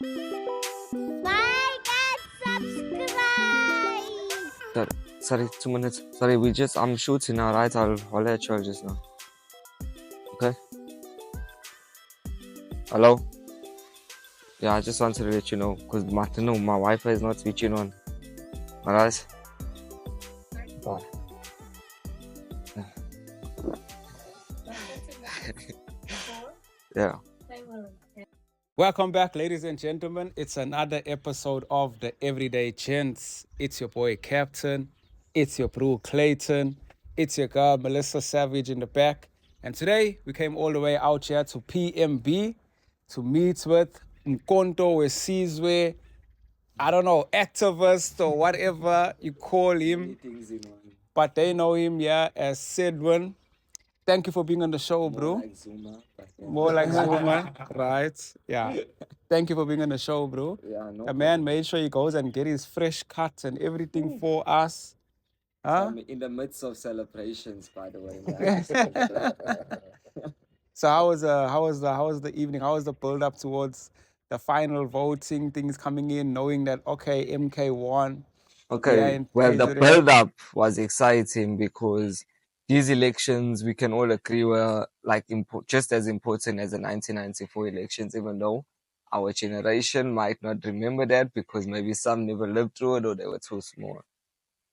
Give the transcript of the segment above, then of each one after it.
Like and subscribe. Sorry, 2 minutes. Sorry, I'm shooting now, right? I'll let you all just now. Okay? Hello? Yeah, I just wanted to let you know, because my Wi-Fi is not switching on. Alright? Bye. Yeah. Welcome back, ladies and gentlemen. It's another episode of the Everyday Gents. It's your boy Captain. It's your bro Clayton. It's your girl Melissa Savage in the back. And today we came all the way out here to PMB to meet with Mkonto Wesizwe, I don't know, activist or whatever you call him. But they know him, yeah, as Cedwyn. Thank you for being on the show, bro. Like Zuma, More like Zuma, right? Yeah. Thank you for being on the show, bro. Yeah, no The man made sure he goes and get his fresh cuts and everything for us. Huh? I'm in the midst of celebrations, by the way. So how was the evening? How was the build up towards the final voting, things coming in, knowing that okay, MK won? Okay, well, the build-up was exciting because these elections, we can all agree, were like just as important as the 1994 elections, even though our generation might not remember that because maybe some never lived through it or they were too small.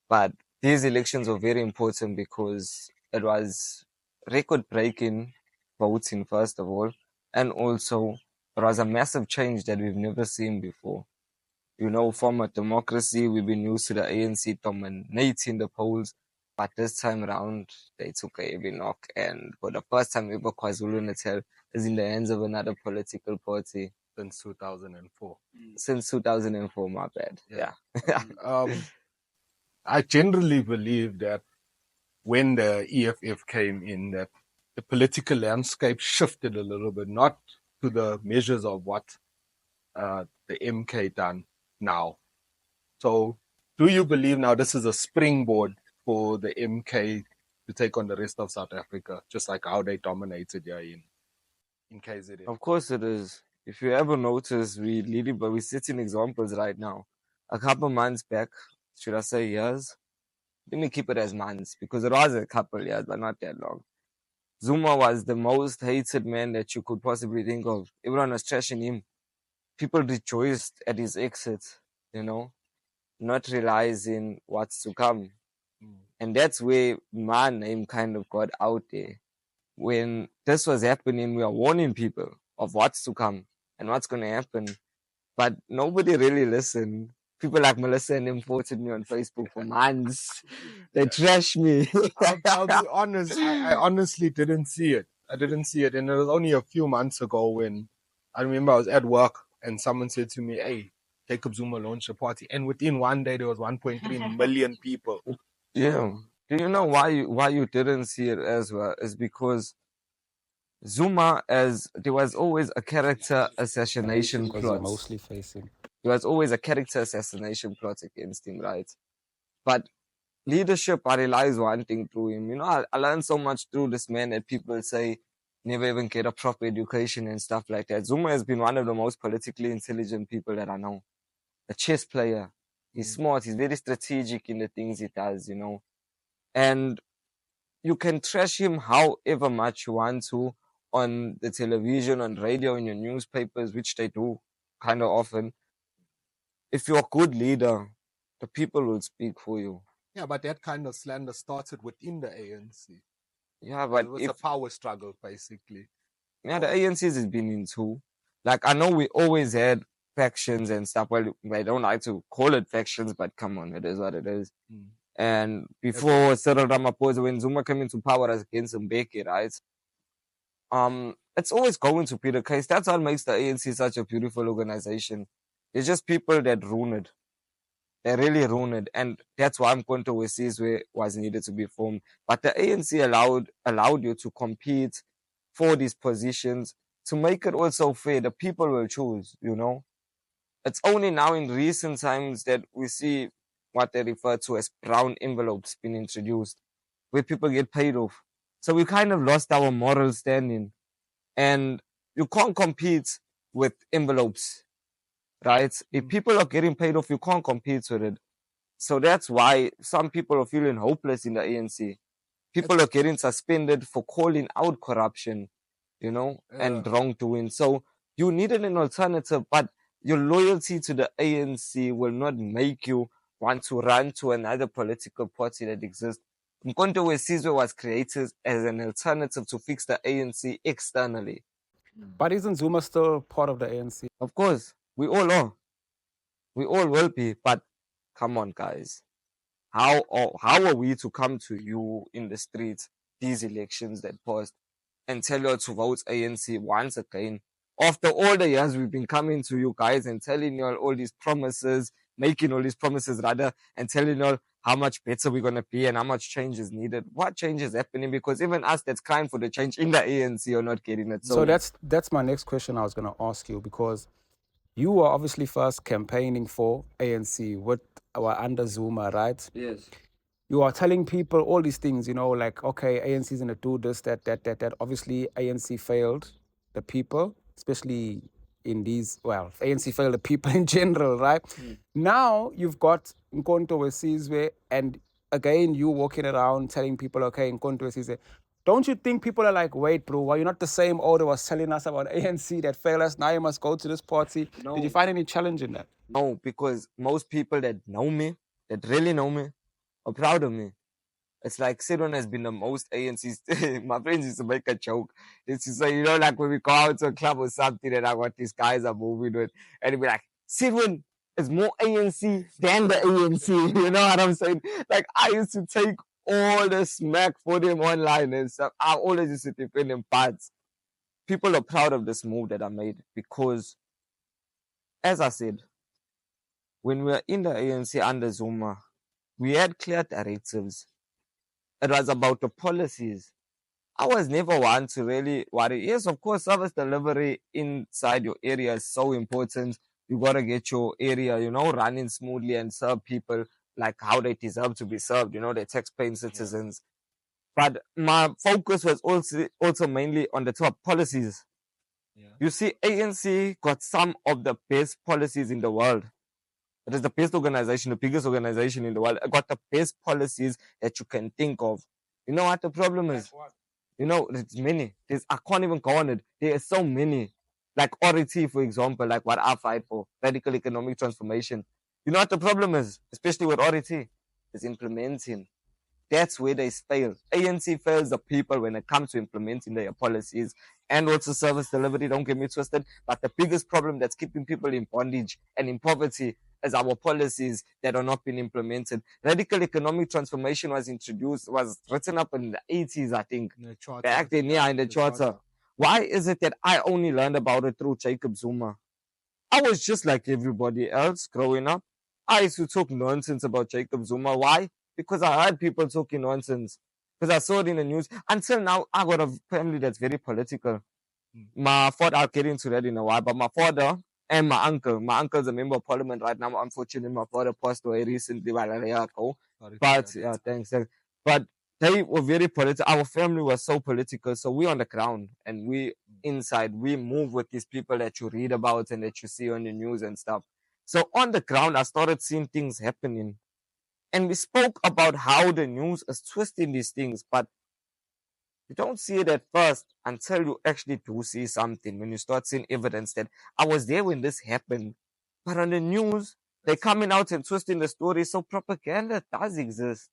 But these elections were very important because it was record-breaking voting, first of all, and also it was a massive change that we've never seen before. You know, from a democracy, we've been used to the ANC dominating the polls, but this time around, they took a heavy knock. And for the first time ever, KwaZulu-Natal is in the hands of another political party. Since 2004. Since 2004, my bad. Yeah. I generally believe that when the EFF came in, that the political landscape shifted a little bit, not to the measures of what the MK done now. So do you believe now this is a springboard for the MK to take on the rest of South Africa, just like how they dominated here in KZN? Of course it is. If you ever notice, we're setting examples right now. A couple months back, should I say years? Let me keep it as months because it was a couple years, but not that long. Zuma was the most hated man that you could possibly think of. Everyone was trashing him. People rejoiced at his exit, you know, not realizing what's to come. And that's where my name kind of got out there. When this was happening, we were warning people of what's to come and what's going to happen. But nobody really listened. People like Melissa and them voted me on Facebook for months. They trashed me. I'll be honest, I honestly didn't see it. I didn't see it. And it was only a few months ago when I remember I was at work and someone said to me, hey, Jacob Zuma launched a party. And within one day, there was 1.3 million people. Yeah. Do you know why you didn't see it as well? Is because Zuma, there was always a character assassination plot. Mostly facing. There was always a character assassination plot against him, right? But leadership, I realized one thing through him. You know, I learned so much through this man that people say never even get a proper education and stuff like that. Zuma has been one of the most politically intelligent people that I know. A chess player. He's smart. He's very strategic in the things he does, you know. And you can trash him however much you want to on the television, on radio, in your newspapers, which they do kind of often. If you're a good leader, the people will speak for you. Yeah, but that kind of slander started within the ANC. Yeah, but it was a power struggle, basically. Yeah, the ANC has been in too. Like, I know we always had factions and stuff. Well, I don't like to call it factions, but come on, it is what it is. And before Cyril Ramaphosa, when Zuma came into power as against Mbeki, right? It's always going to be the case. That's what makes the ANC such a beautiful organization. It's just people that ruin it. They really ruin it. And that's why Mkonto Wesizwe was needed to be formed. But the ANC allowed you to compete for these positions to make it also fair. The people will choose, you know. It's only now in recent times that we see what they refer to as brown envelopes being introduced, where people get paid off. So we kind of lost our moral standing. And you can't compete with envelopes. right? If people are getting paid off, you can't compete with it. So that's why some people are feeling hopeless in the ANC. People are getting suspended for calling out corruption, and wrongdoing. So you needed an alternative, but your loyalty to the ANC will not make you want to run to another political party that exists. Mkonto Wesizwe was created as an alternative to fix the ANC externally. But isn't Zuma still part of the ANC? Of course, we all are. We all will be, but come on, guys. How are we to come to you in the streets, these elections that passed, and tell you to vote ANC once again? After all the years we've been coming to you guys and telling you all these promises, making all these promises rather, and telling you all how much better we're going to be and how much change is needed. What change is happening? Because even us that's crying for the change in the ANC are not getting it. So that's my next question I was going to ask you, because you were obviously first campaigning for ANC with under Zuma, right? Yes. You are telling people all these things, like, okay, ANC is going to do this, that. Obviously, ANC failed the people, especially in these, ANC failed the people in general, right? Now you've got Nkonto Wesizwe, and again, you walking around telling people, okay, Nkonto Wesizwe. Don't you think people are like, wait, bro, why you're not the same old was telling us about ANC that failed us? Now you must go to this party. No. Did you find any challenge in that? No, because most people that know me, that really know me, are proud of me. It's like Cedwyn has been the most ANC. My friends used to make a joke. It's to say, like when we go out to a club or something and I what these guys are moving with, and it'd be like, Cedwyn is more ANC than the ANC. You know what I'm saying? Like I used to take all the smack for them online and stuff. I always used to defend them, but people are proud of this move that I made because, as I said, when we were in the ANC under Zuma, we had clear directives. It was about the policies. I was never one to really worry. Yes, of course, service delivery inside your area is so important. You got to get your area, running smoothly and serve people like how they deserve to be served, the tax-paying citizens. But my focus was also mainly on the top policies. You see, ANC got some of the best policies in the world. It is the best organization, the biggest organization in the world. It got the best policies that you can think of. You know what the problem is? It's many. I can't even go on it. There are so many. Like RET, for example, like what I fight for, radical economic transformation. You know what the problem is? Especially with RET, is implementing. That's where they fail. ANC fails the people when it comes to implementing their policies and also service delivery. Don't get me twisted. But the biggest problem that's keeping people in bondage and in poverty is our policies that are not being implemented. Radical economic transformation was written up in the 80s, I think. In the charter. Back then, in the charter. Why is it that I only learned about it through Jacob Zuma? I was just like everybody else growing up. I used to talk nonsense about Jacob Zuma. Why? Because I heard people talking nonsense. Because I saw it in the news. Until now, I got a family that's very political. My father, I'll get into that in a while, but my father and my uncle's a member of parliament right now. Unfortunately, my father passed away recently while a year ago. But yeah, thanks. But they were very political. Our family was so political. So we on the ground and we inside, we move with these people that you read about and that you see on the news and stuff. So on the ground, I started seeing things happening. And we spoke about how the news is twisting these things, but you don't see it at first until you actually do see something, when you start seeing evidence that I was there when this happened. But on the news, they're coming out and twisting the story, so propaganda does exist.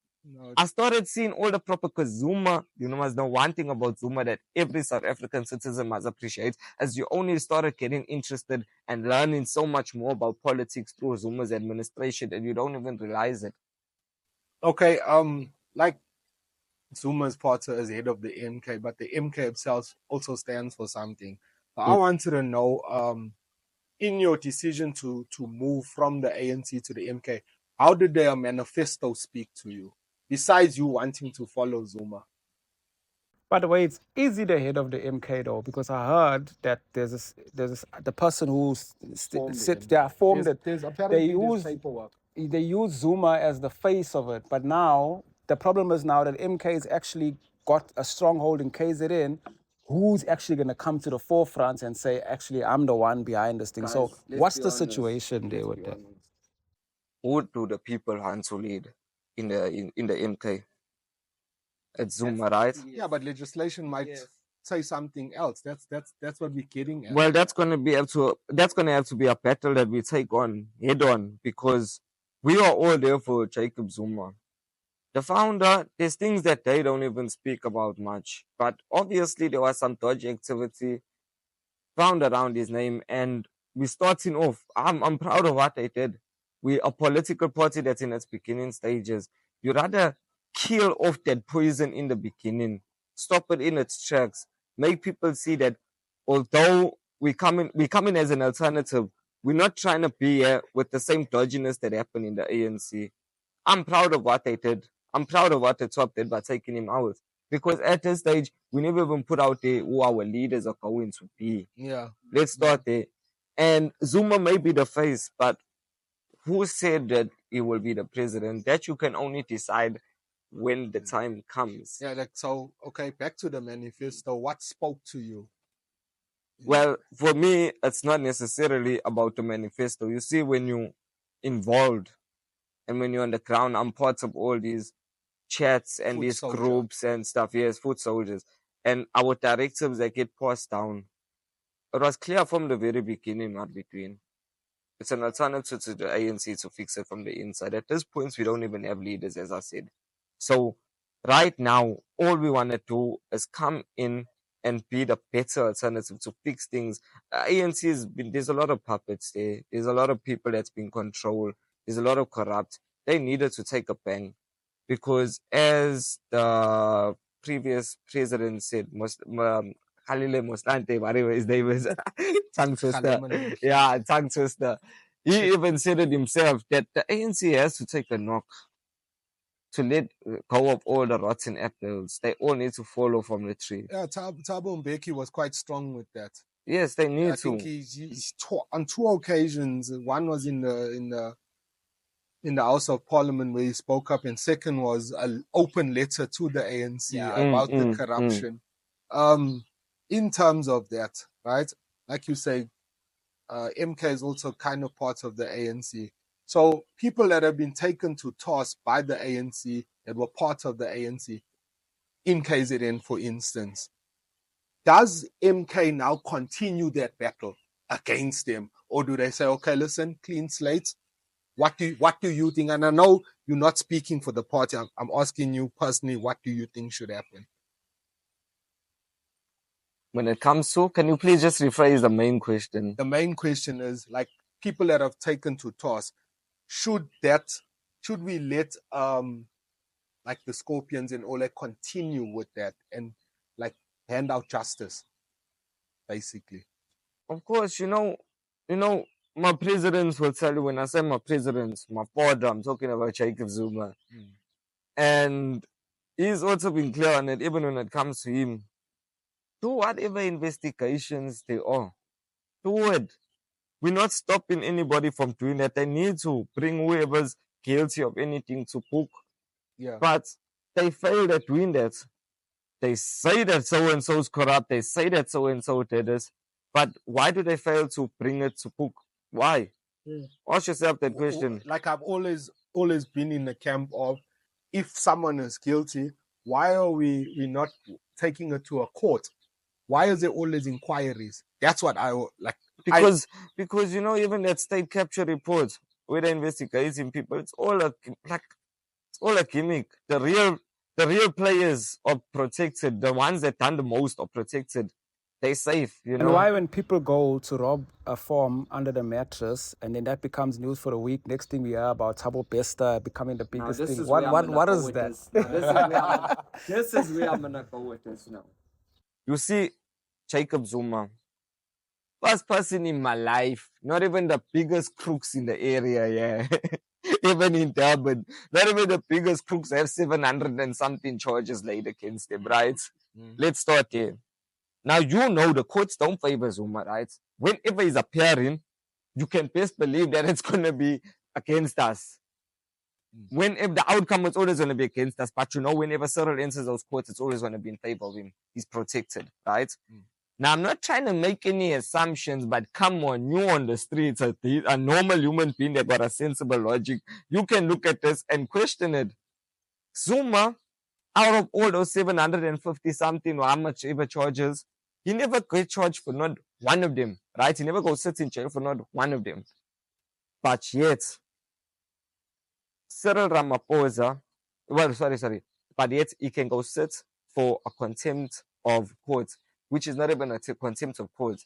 I started seeing all the because Zuma, must know one thing about Zuma that every South African citizen must appreciate, as you only started getting interested and learning so much more about politics through Zuma's administration, and you don't even realize it. Okay, like Zuma's part as head of the MK, but the MK itself also stands for something. I wanted to know, in your decision to move from the ANC to the MK, how did their manifesto speak to you? Besides you wanting to follow Zuma. By the way, it's easy the head of the MK though, because I heard that there's the person who sits there formed it. There's apparently there's paperwork. They use Zuma as the face of it, but now the problem is now that MK has actually got a stronghold in KZN, who's actually going to come to the forefront and say, actually, I'm the one behind this thing? So Guys, let's what's be the honest. situation there Let's with be that? honest. Who do the people want to lead in the MK? It's Zuma, right? Yeah, but legislation might say something else. That's what we're getting at. Well, that's gonna have to be a battle that we take on head on, because we are all there for Jacob Zuma. The founder, there's things that they don't even speak about much. But obviously there was some dodgy activity found around his name, and we're starting off. I'm proud of what they did. We're a political party that's in its beginning stages. You rather kill off that poison in the beginning, stop it in its tracks, make people see that although we come in as an alternative, we're not trying to be here with the same dodginess that happened in the ANC. I'm proud of what they did. I'm proud of what the top did by taking him out. Because at this stage, we never even put out there who our leaders are going to be. Yeah. Let's start there. And Zuma may be the face, but who said that he will be the president? That you can only decide when the time comes. Yeah, okay, back to the manifesto. What spoke to you? Well, for me, it's not necessarily about the manifesto. You see, when you're involved and when you're on the ground, I'm part of all these chats and these groups and stuff. Yes, foot soldiers. And our directives that get passed down. It was clear from the very beginning what we're doing. It's an alternative to the ANC to fix it from the inside. At this point, we don't even have leaders, as I said. So right now, all we want to do is come in and be the better alternative to fix things. ANC there's a lot of puppets there. There's a lot of people that's been controlled. There's a lot of corrupt. They needed to take a bang. Because as the previous president said, Khalile Moslante, whatever his name is, tongue twister. Yeah, tongue twister. He even said it himself that the ANC has to take a knock to let go of all the rotten apples. They all need to follow from the tree. Yeah, Thabo Mbeki was quite strong with that. Yes, they need to. I think he's on two occasions. One was in the House of Parliament where he spoke up, and second was an open letter to the ANC about the corruption. In terms of that, right? Like you say, MK is also kind of part of the ANC. So people that have been taken to task by the ANC, that were part of the ANC, in KZN, for instance, does MK now continue that battle against them? Or do they say, okay, listen, clean slate? What do you think? And I know you're not speaking for the party. I'm asking you personally, what do you think should happen? When it comes to, can you please just rephrase the main question? The main question is, like, people that have taken to task, should we let like the Scorpions and all that continue with that and like hand out justice, basically? Of course, you know, my presidents will tell you, when I say my presidents, my father, I'm talking about Jacob Zuma. And he's also been clear on it, even when it comes to him. Do whatever investigations they are. Do it. We're not stopping anybody from doing that. They need to bring whoever's guilty of anything to book. Yeah. But they failed at doing that. They say that so-and-so is corrupt. They say that so-and-so did this. But why do they fail to bring it to book? Why? Ask yourself that question. Like, I've always been in the camp of, if someone is guilty, why are we not taking it to a court? Why is there always inquiries? That's what I like. Because you know, even that state capture report where they're investigating people, it's all a gimmick. The real players are protected. The ones that done the most are protected. They're safe, you know. And why, when people go to rob a farm under the mattress and then that becomes news for a week, next thing we hear about Thabo Bester becoming the biggest thing. What is that? This is where I'm gonna go with this now. You see, Jacob Zuma, first person in my life, not even the biggest crooks in the area, yeah. Even in Durban, not even the biggest crooks have 700 and something charges laid against them, right? Let's start here. Now, you know the courts don't favor Zuma, right? Whenever he's appearing, you can best believe that it's going to be against us. Whenever the outcome was always going to be against us, but whenever Cyril enters those courts, it's always going to be in favor of him. He's protected, right? Now, I'm not trying to make any assumptions, but come on, you on the streets, a normal human being that got a sensible logic, you can look at this and question it. Zuma, out of all those 750 something or how much ever charges, he never got charged for not one of them, right? He never goes sit in jail for not one of them. But yet, Cyril Ramaphosa, but yet he can go sit for a contempt of court, which is not even a contempt of court.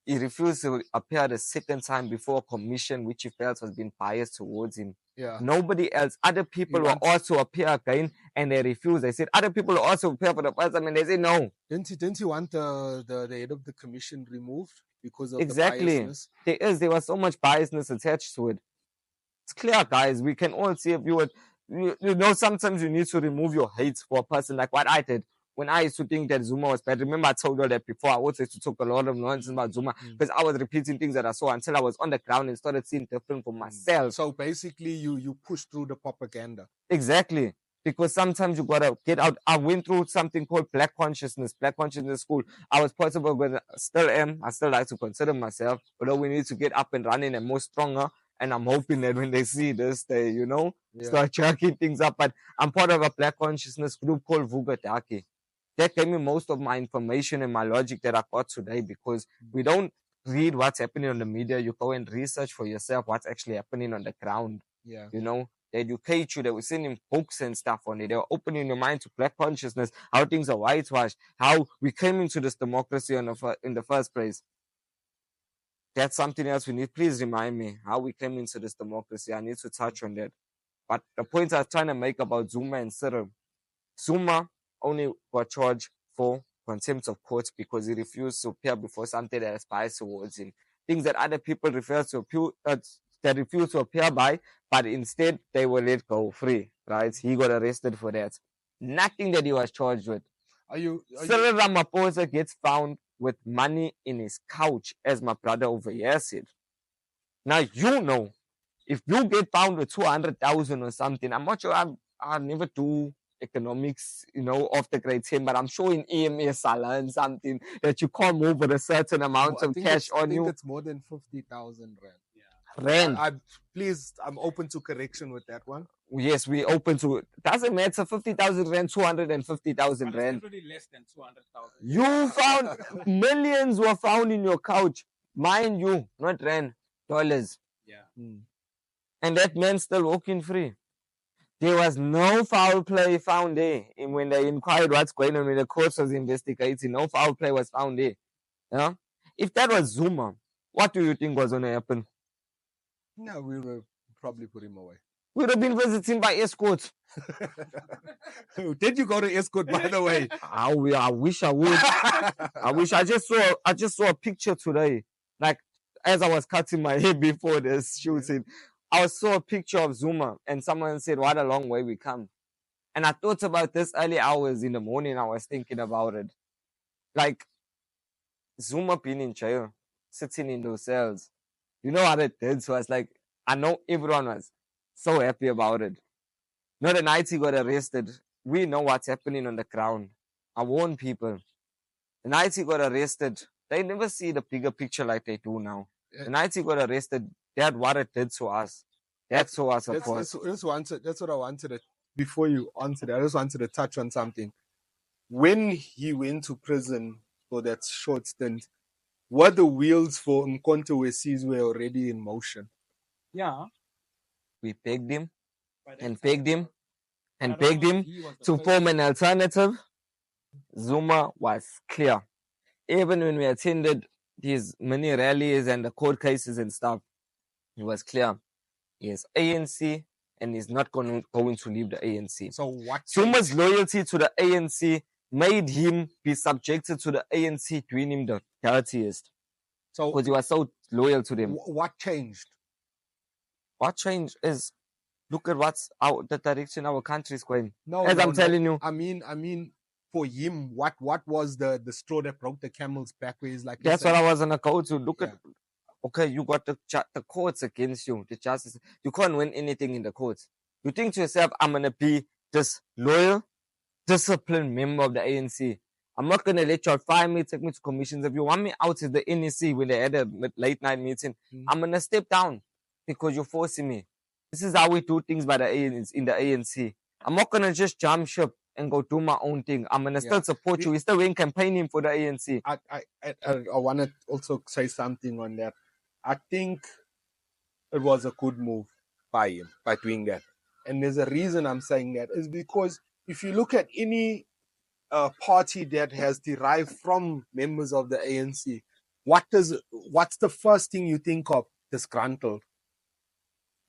He refused to appear the second time before a commission which he felt was being biased towards him. Yeah. Nobody else, other people will also appear again and they refused. They said other people will also appear for the first time and they said no. Didn't he want the head of the commission removed because of Exactly. the biasness? There was so much biasness attached to it. It's clear, guys. We can all see if you would, sometimes you need to remove your hate for a person like what I did. When I used to think that Zuma was bad, remember I told you that before. I also used to talk a lot of nonsense about Zuma because I was repeating things that I saw until I was on the ground and started seeing different for myself. So basically, you push through the propaganda. Exactly. Because sometimes you gotta get out. I went through something called Black Consciousness school. I was possible, but still am. I still like to consider myself, although we need to get up and running and more stronger. And I'm hoping that when they see this, they, start jerking things up. But I'm part of a Black Consciousness group called Vugadaki. That gave me most of my information and my logic that I got today, because we don't read what's happening on the media. You go and research for yourself what's actually happening on the ground. Yeah. They educate you. They were sending books and stuff on it. They were opening your mind to Black consciousness, how things are whitewashed, how we came into this democracy in the first place. That's something else we need. Please remind me how we came into this democracy. I need to touch on that. But the point I was trying to make about Zuma and Cyril, Zuma only got charged for contempt of court because he refused to appear before something that is biased towards him. Things that other people refuse to appear by, but instead they were let go free, right? He got arrested for that. Nothing that he was charged with. Cyril Ramaphosa gets found with money in his couch, as my brother over here said. Now, if you get found with 200,000 or something, I'm not sure, I never do economics, of the grade 10, but I'm sure in EMS I learned something that you can't move with a certain amount of cash on you. I think it's more than 50,000 rand. Rand. Please, I'm open to correction with that one. Yes, we open to it. Doesn't matter, 50,000 rand, 250,000 rand. It's less than 200,000. You found millions were found in your couch. Mind you, not rand, dollars. Yeah. And that man still walking free. There was no foul play found there. And when they inquired what's going on, when the court was investigating, no foul play was found there. Yeah? If that was Zuma, what do you think was going to happen? No, we would probably put him away. We would have been visiting by escort. Did you go to escort, by the way? I wish I would. I just saw a picture today. Like, as I was cutting my hair before this shooting, I saw a picture of Zuma and someone said, what a long way we come. And I thought about this early hours in the morning. I was thinking about it. Like, Zuma being in jail, sitting in those cells. You know what it did? So I was like, I know everyone was so happy about it. Not the night he got arrested. We know what's happening on the ground. I warn people. The night he got arrested, they never see the bigger picture like they do now. The night he got arrested, that's what it did to us. That's so us apart. That's what I wanted to, before you answered, I just wanted to touch on something. When he went to prison for that short stint, were the wheels for Mkonto were already in motion? Yeah. We begged him and begged him and begged him to form an alternative. Zuma was clear. Even when we attended these many rallies and the court cases and stuff, it was clear. He is ANC and he's not going to leave the ANC. So what? Zuma's loyalty to the ANC made him be subjected to the ANC doing him the dirtiest. So because he was so loyal to them. What changed? What changed is, look at the direction our country is going. I'm telling you. I mean, for him, what was the straw that broke the camel's back? Where he's like, that's what I was gonna go to. Look at, okay, you got the courts against you, the justice. You can't win anything in the courts. You think to yourself, I'm going to be this loyal, disciplined member of the ANC. I'm not going to let y'all fire me, take me to commissions. If you want me out at the NEC when they had a late night meeting, I'm going to step down because you're forcing me. This is how we do things by the ANC, in the ANC. I'm not going to just jump ship and go do my own thing. I'm going to still support you. We're still in campaigning for the ANC. I want to also say something on that. I think it was a good move by him, by doing that. And there's a reason I'm saying that is because if you look at any party that has derived from members of the ANC, what's the first thing you think of? Disgruntled.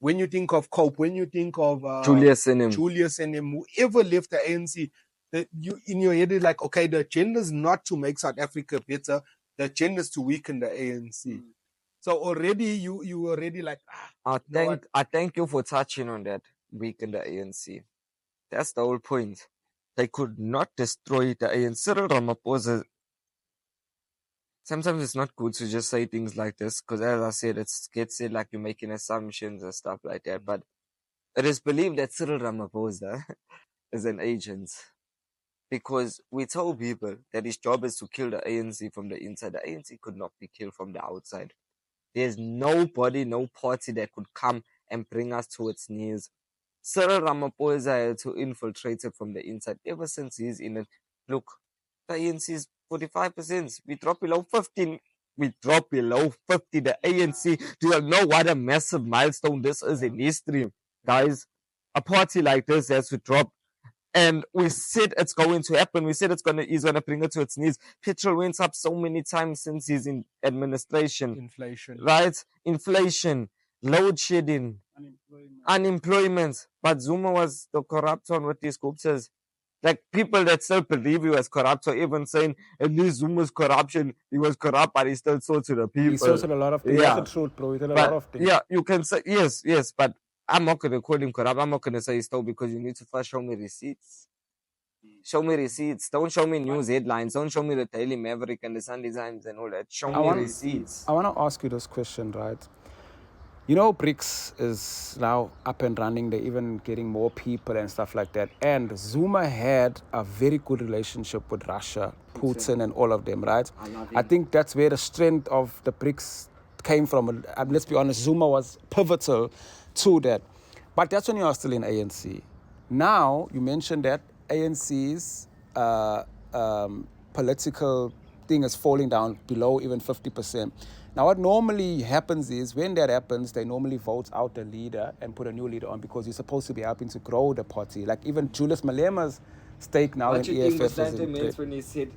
When you think of Cope, when you think of Julius and him, whoever left the ANC, you in your head is like, okay, the agenda is not to make South Africa better. The agenda is to weaken the ANC. So already you already like. I thank you for touching on that. Weaken the ANC. That's the whole point. They could not destroy the ANC. Cyril Ramaphosa. Sometimes it's not good to just say things like this because, as I said, it gets said like you're making assumptions and stuff like that. But it is believed that Cyril Ramaphosa is an agent because we told people that his job is to kill the ANC from the inside. The ANC could not be killed from the outside. There's nobody, no party that could come and bring us to its knees. Cyril Ramaphosa had to infiltrate it from the inside. Ever since he's in it, look, the ANC is 45%. We drop below 15. We drop below 50. The ANC, do you know what a massive milestone this is in history? Guys, a party like this has to drop. And we said it's going to happen. We said he's gonna bring it to its knees. Petrol went up so many times since he's in administration. Inflation, load shedding, unemployment. But Zuma was the corrupt one with these sculptures. Like people that still believe he was corrupt, or even saying at least Zuma's corruption, he was corrupt, but he still sold to the people. He sorted a lot of things. That's the truth, bro. He did a lot of things. Yeah, you can say yes, but I'm not going to call him corrupt. I'm not going to say he stole because you need to first show me receipts. Show me receipts. Don't show me news headlines. Don't show me the Daily Maverick and the Sunday Times and all that. Show me receipts. I want to ask you this question, right? You know, BRICS is now up and running. They're even getting more people and stuff like that. And Zuma had a very good relationship with Russia, Putin, and all of them, right? I think that's where the strength of the BRICS came from. And let's be honest, Zuma was pivotal to that. But that's when you are still in ANC. Now, you mentioned that ANC's political thing is falling down below even 50%. Now, what normally happens is when that happens, they normally vote out the leader and put a new leader on because you're supposed to be helping to grow the party. Like even Julius Malema's stake now in EFF is in meant when he said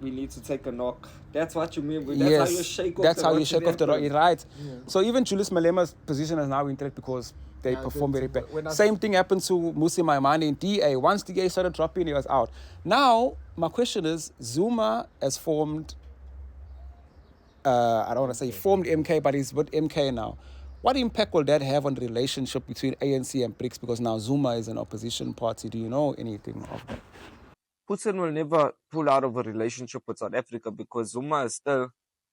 we need to take a knock. That's what you mean. That's how you shake off the rock. Right. Yeah. So even Julius Malema's position is now in threat because they perform very bad. Same thing happened to Musi Maimane in DA. Once DA started dropping, he was out. Now, my question is, Zuma has formed, I don't want to say formed MK, but he's with MK now. What impact will that have on the relationship between ANC and BRICS? Because now Zuma is an opposition party. Do you know anything of that? Putin will never pull out of a relationship with South Africa because Zuma is still...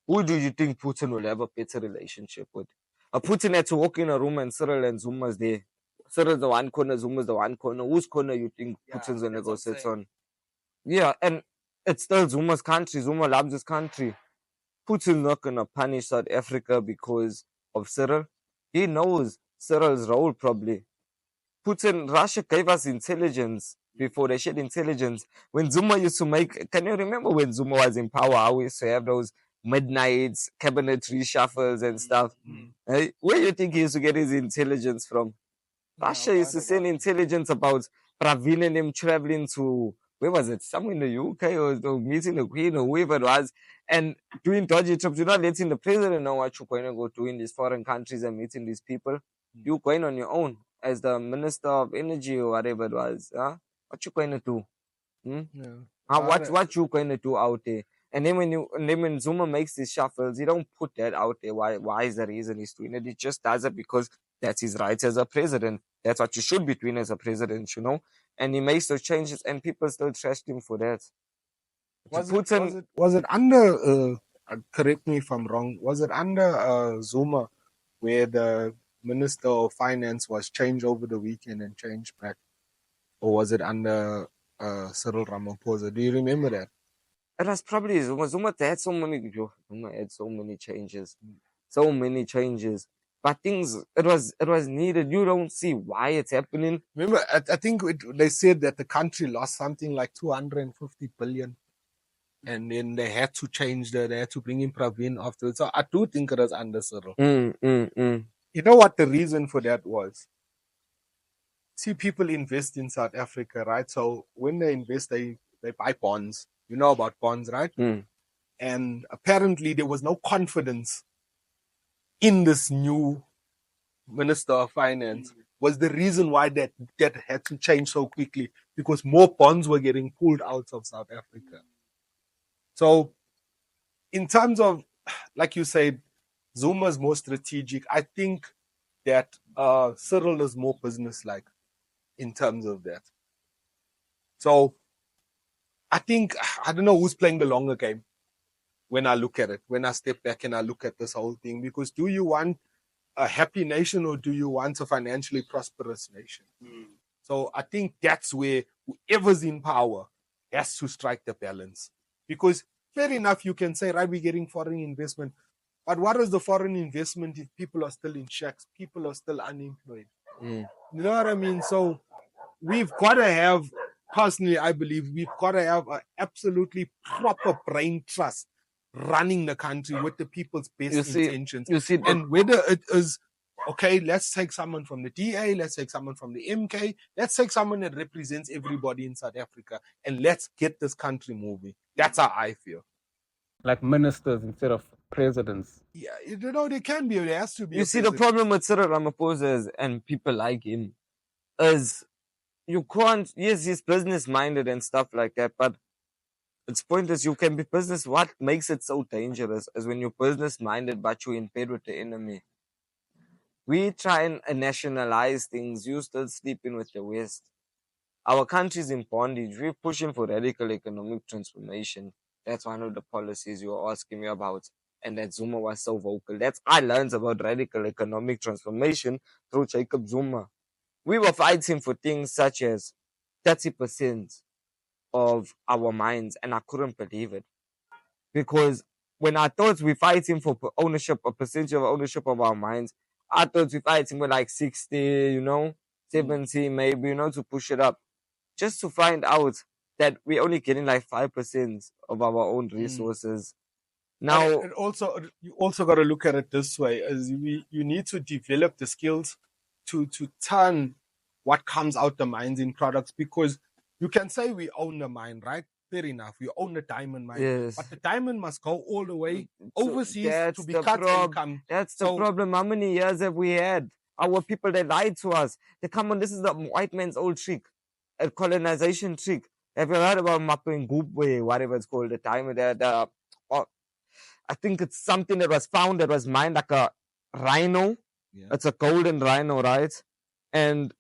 Who do you think Putin will have a better relationship with? Putin had to walk in a room and Cyril and Zuma's there. Cyril's the one corner, Zuma's the one corner. Whose corner you think Putin's going to go sit on? Yeah, and it's still Zuma's country. Zuma loves his country. Putin's not going to punish South Africa because of Cyril. He knows Cyril's role probably. Russia gave us intelligence before they shared intelligence. When Zuma used to make... Can you remember when Zuma was in power? I used to have those midnights, cabinet reshuffles and stuff. Hey, where do you think he used to get his intelligence from? Russia used to send intelligence about Praveen and him traveling to, where was it? Somewhere in the UK or meeting the Queen or whoever it was and doing dodgy trips. You're not letting the president know what you're going to go do in these foreign countries and meeting these people. You're going on your own as the Minister of Energy or whatever it was. Huh? What you going to do? What you going to do out there? And then when Zuma makes these shuffles, he don't put that out there. Why is the reason he's doing it? He just does it because that's his right as a president. That's what you should be doing as a president, you know? And he makes those changes and people still trashed him for that. Was it under, correct me if I'm wrong, was it under Zuma where the Minister of Finance was changed over the weekend and changed back? Or was it under Cyril Ramaphosa? Do you remember that? It was probably Zuma. Zuma had so many. Zuma had so many changes, so many changes. But things, it was needed. You don't see why it's happening. Remember, I think they said that the country lost something like 250 billion. And then they had to change they had to bring in Praveen afterwards. So I do think it was under Cyril. You know what the reason for that was? See, people invest in South Africa, right? So when they invest, they buy bonds. You know about bonds, right? And apparently there was no confidence in this new Minister of Finance. Was the reason why that had to change so quickly, because more bonds were getting pulled out of South Africa. So in terms of, like you said, Zuma's more strategic. I think that Cyril is more business-like in terms of that. So I think, I don't know who's playing the longer game when I look at it, when I step back and I look at this whole thing. Because do you want a happy nation or do you want a financially prosperous nation? So I think that's where whoever's in power has to strike the balance. Because fair enough, you can say, right, we're getting foreign investment. But what is the foreign investment if people are still in shacks, people are still unemployed? You know what I mean? So we've got to have, personally, I believe, we've got to have an absolutely proper brain trust running the country with the people's best intentions. And whether it is, okay, let's take someone from the DA, let's take someone from the MK, let's take someone that represents everybody in South Africa, and let's get this country moving. That's how I feel. Like ministers instead of presidents. Yeah, you know, there can be, there has to be. You see, the problem with Cyril Ramaphosa is, and people like him, is you can't, yes, he's business-minded and stuff like that, but its point is you can be business. What makes it so dangerous is when you're business-minded, but you're in bed with the enemy. We try and nationalize things. You still sleeping with the West. Our country's in bondage. We're pushing for radical economic transformation. That's one of the policies you were asking me about. And that Zuma was so vocal. I learned about radical economic transformation through Jacob Zuma. We were fighting for things such as 30% of our mines, and I couldn't believe it. Because when I thought we're fighting for ownership, a percentage of ownership of our mines, I thought we're fighting with like 60, 70 maybe, to push it up. Just to find out that we're only getting like 5% of our own resources. Now, and you also got to look at it this way: as you need to develop the skills to turn what comes out the mines in products. Because you can say we own the mine, right? Fair enough, we own the diamond mine, yes, but the diamond must go all the way overseas to be cut and come. That's the problem. How many years have we had? Our people, they lied to us. They come on. This is the white man's old trick, a colonization trick. Have you heard about Mapungubwe, whatever it's called, the diamond? I think it's something that was found that was mined like a rhino. Yeah. It's a golden rhino, right? And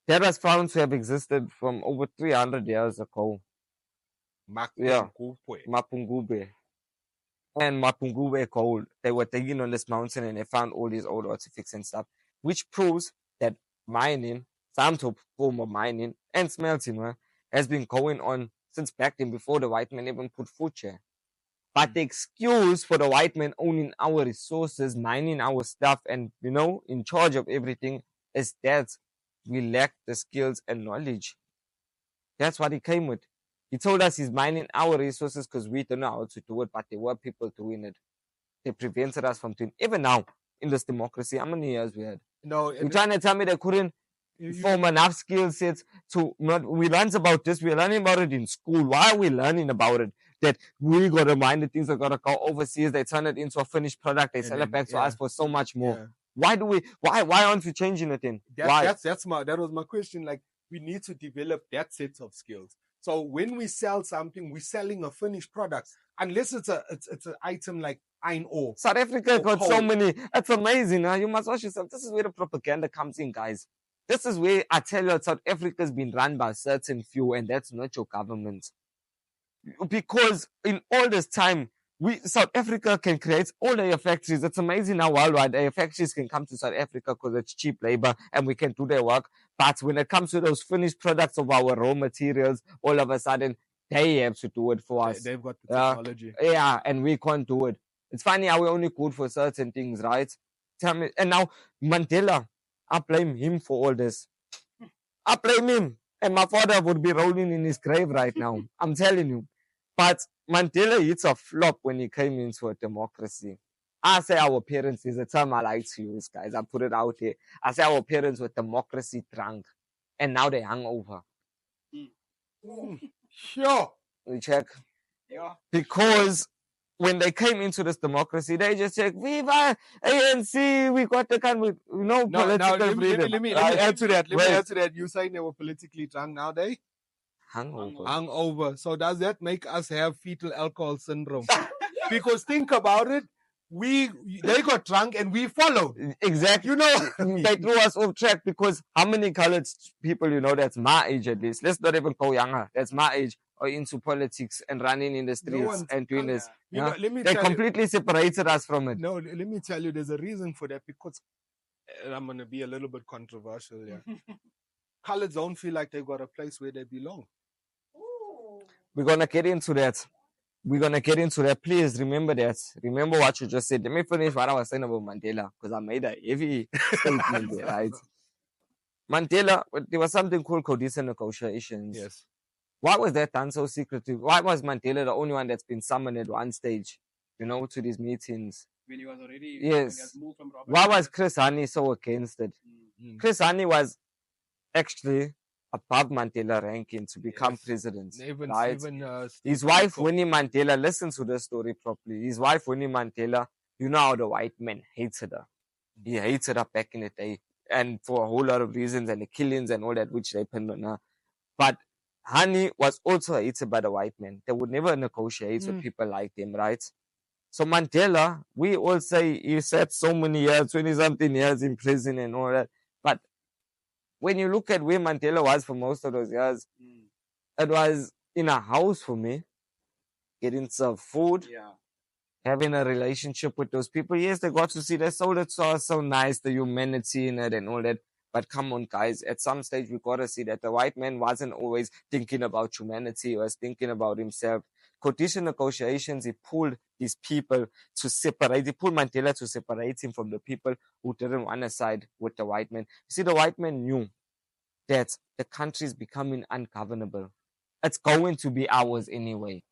that was found to have existed from over 300 years ago. Mapungubwe. And Mapungubwe gold. They were digging on this mountain and they found all these old artifacts and stuff, which proves that mining, some form of mining and smelting, has been going on since back then, before the white man even put foot here. But the excuse for the white man owning our resources, mining our stuff, and, in charge of everything is that we lack the skills and knowledge. That's what he came with. He told us he's mining our resources because we don't know how to do it, but there were people doing it. They prevented us from doing it. Even now, in this democracy, how many years we had? No, you're trying to tell me they couldn't form enough skill sets to not. We learned about this. We're learning about it in school. Why are we learning about it? That we got to mind the things that got to go overseas. They turn it into a finished product. They sell it back to us for so much more. Yeah. Why aren't we changing it then? That was my question. Like, we need to develop that set of skills. So when we sell something, we're selling a finished product. Unless it's an item like iron ore. South Africa got coal. So many. It's amazing. You must ask yourself, this is where the propaganda comes in, guys. This is where I tell you, South Africa's been run by a certain few, and that's not your government. Because in all this time, South Africa can create all their factories. It's amazing how worldwide their factories can come to South Africa because it's cheap labor and we can do their work. But when it comes to those finished products of our raw materials, all of a sudden they have to do it for us. They've got the technology. Yeah, and we can't do it. It's funny how we're only good for certain things, right? Tell me. And now Mandela, I blame him for all this. I blame him. And my father would be rolling in his grave right now. I'm telling you. But Mandela hits a flop when he came into a democracy. I say our parents, is a term I like to use, guys. I put it out here. I say our parents were democracy drunk. And now they hung over. Sure. We check. Yeah. Because when they came into this democracy, they just check, Viva ANC, we got the country, political freedom. Let me add to that. Let me add to that. You saying they were politically drunk, now they Hung over. So does that make us have fetal alcohol syndrome? Because think about it, they got drunk and we followed. Exactly. You know what I mean? They threw us off track because how many colored people, that's my age at least, let's not even go younger, that's my age, are into politics and running in the streets and doing this. They completely separated us from it. No, let me tell you, there's a reason for that, because I'm going to be a little bit controversial here. Coloreds don't feel like they've got a place where they belong. We're going to get into that. Please remember that. Remember what you just said. Let me finish what I was saying about Mandela, because I made a heavy statement there, right? Mandela, there was something called coalition negotiations. Yes. Why was that done so secretly? Why was Mandela the only one that's been summoned at one stage, to these meetings? When he was already moved from Robert. Why was Chris Hani so against it? Chris Hani was actually above Mandela ranking to become president. His wife, Winnie Mandela, listen to the story properly. His wife, Winnie Mandela, you know how the white man hated her. He hated her back in the day. And for a whole lot of reasons, and the killings and all that, which happened on her. But Hani was also hated by the white men. They would never negotiate with people like them, right? So Mandela, we all say he sat so many years, 20-something years in prison and all that. But when you look at where Mandela was for most of those years, it was in a house for me, getting served food, having a relationship with those people. Yes, they got to see their soul. It's so nice, the humanity in it and all that. But come on, guys, at some stage, we got to see that the white man wasn't always thinking about humanity. He was thinking about himself. Coalition negotiations, he pulled these people to separate. He pulled Mandela to separate him from the people who didn't want to side with the white man. You see, the white man knew that the country is becoming ungovernable. It's going to be ours anyway.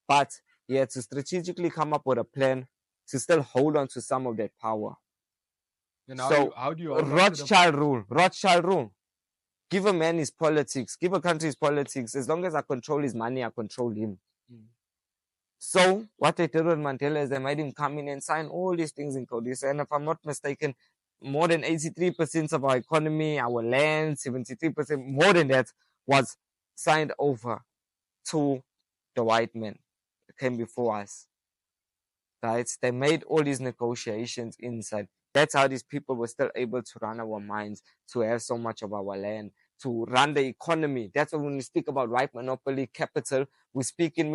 But he had to strategically come up with a plan to still hold on to some of that power. And so, how do you Rothschild rule. Give a man his politics. Give a country his politics. As long as I control his money, I control him. So, what they did with Mandela is they made him come in and sign all these things in coalition. And if I'm not mistaken, more than 83% of our economy, our land, 73%, more than that, was signed over to the white men that came before us. Right? They made all these negotiations inside. That's how these people were still able to run our mines, to have so much of our land, to run the economy. That's why when we speak about white monopoly capital, we're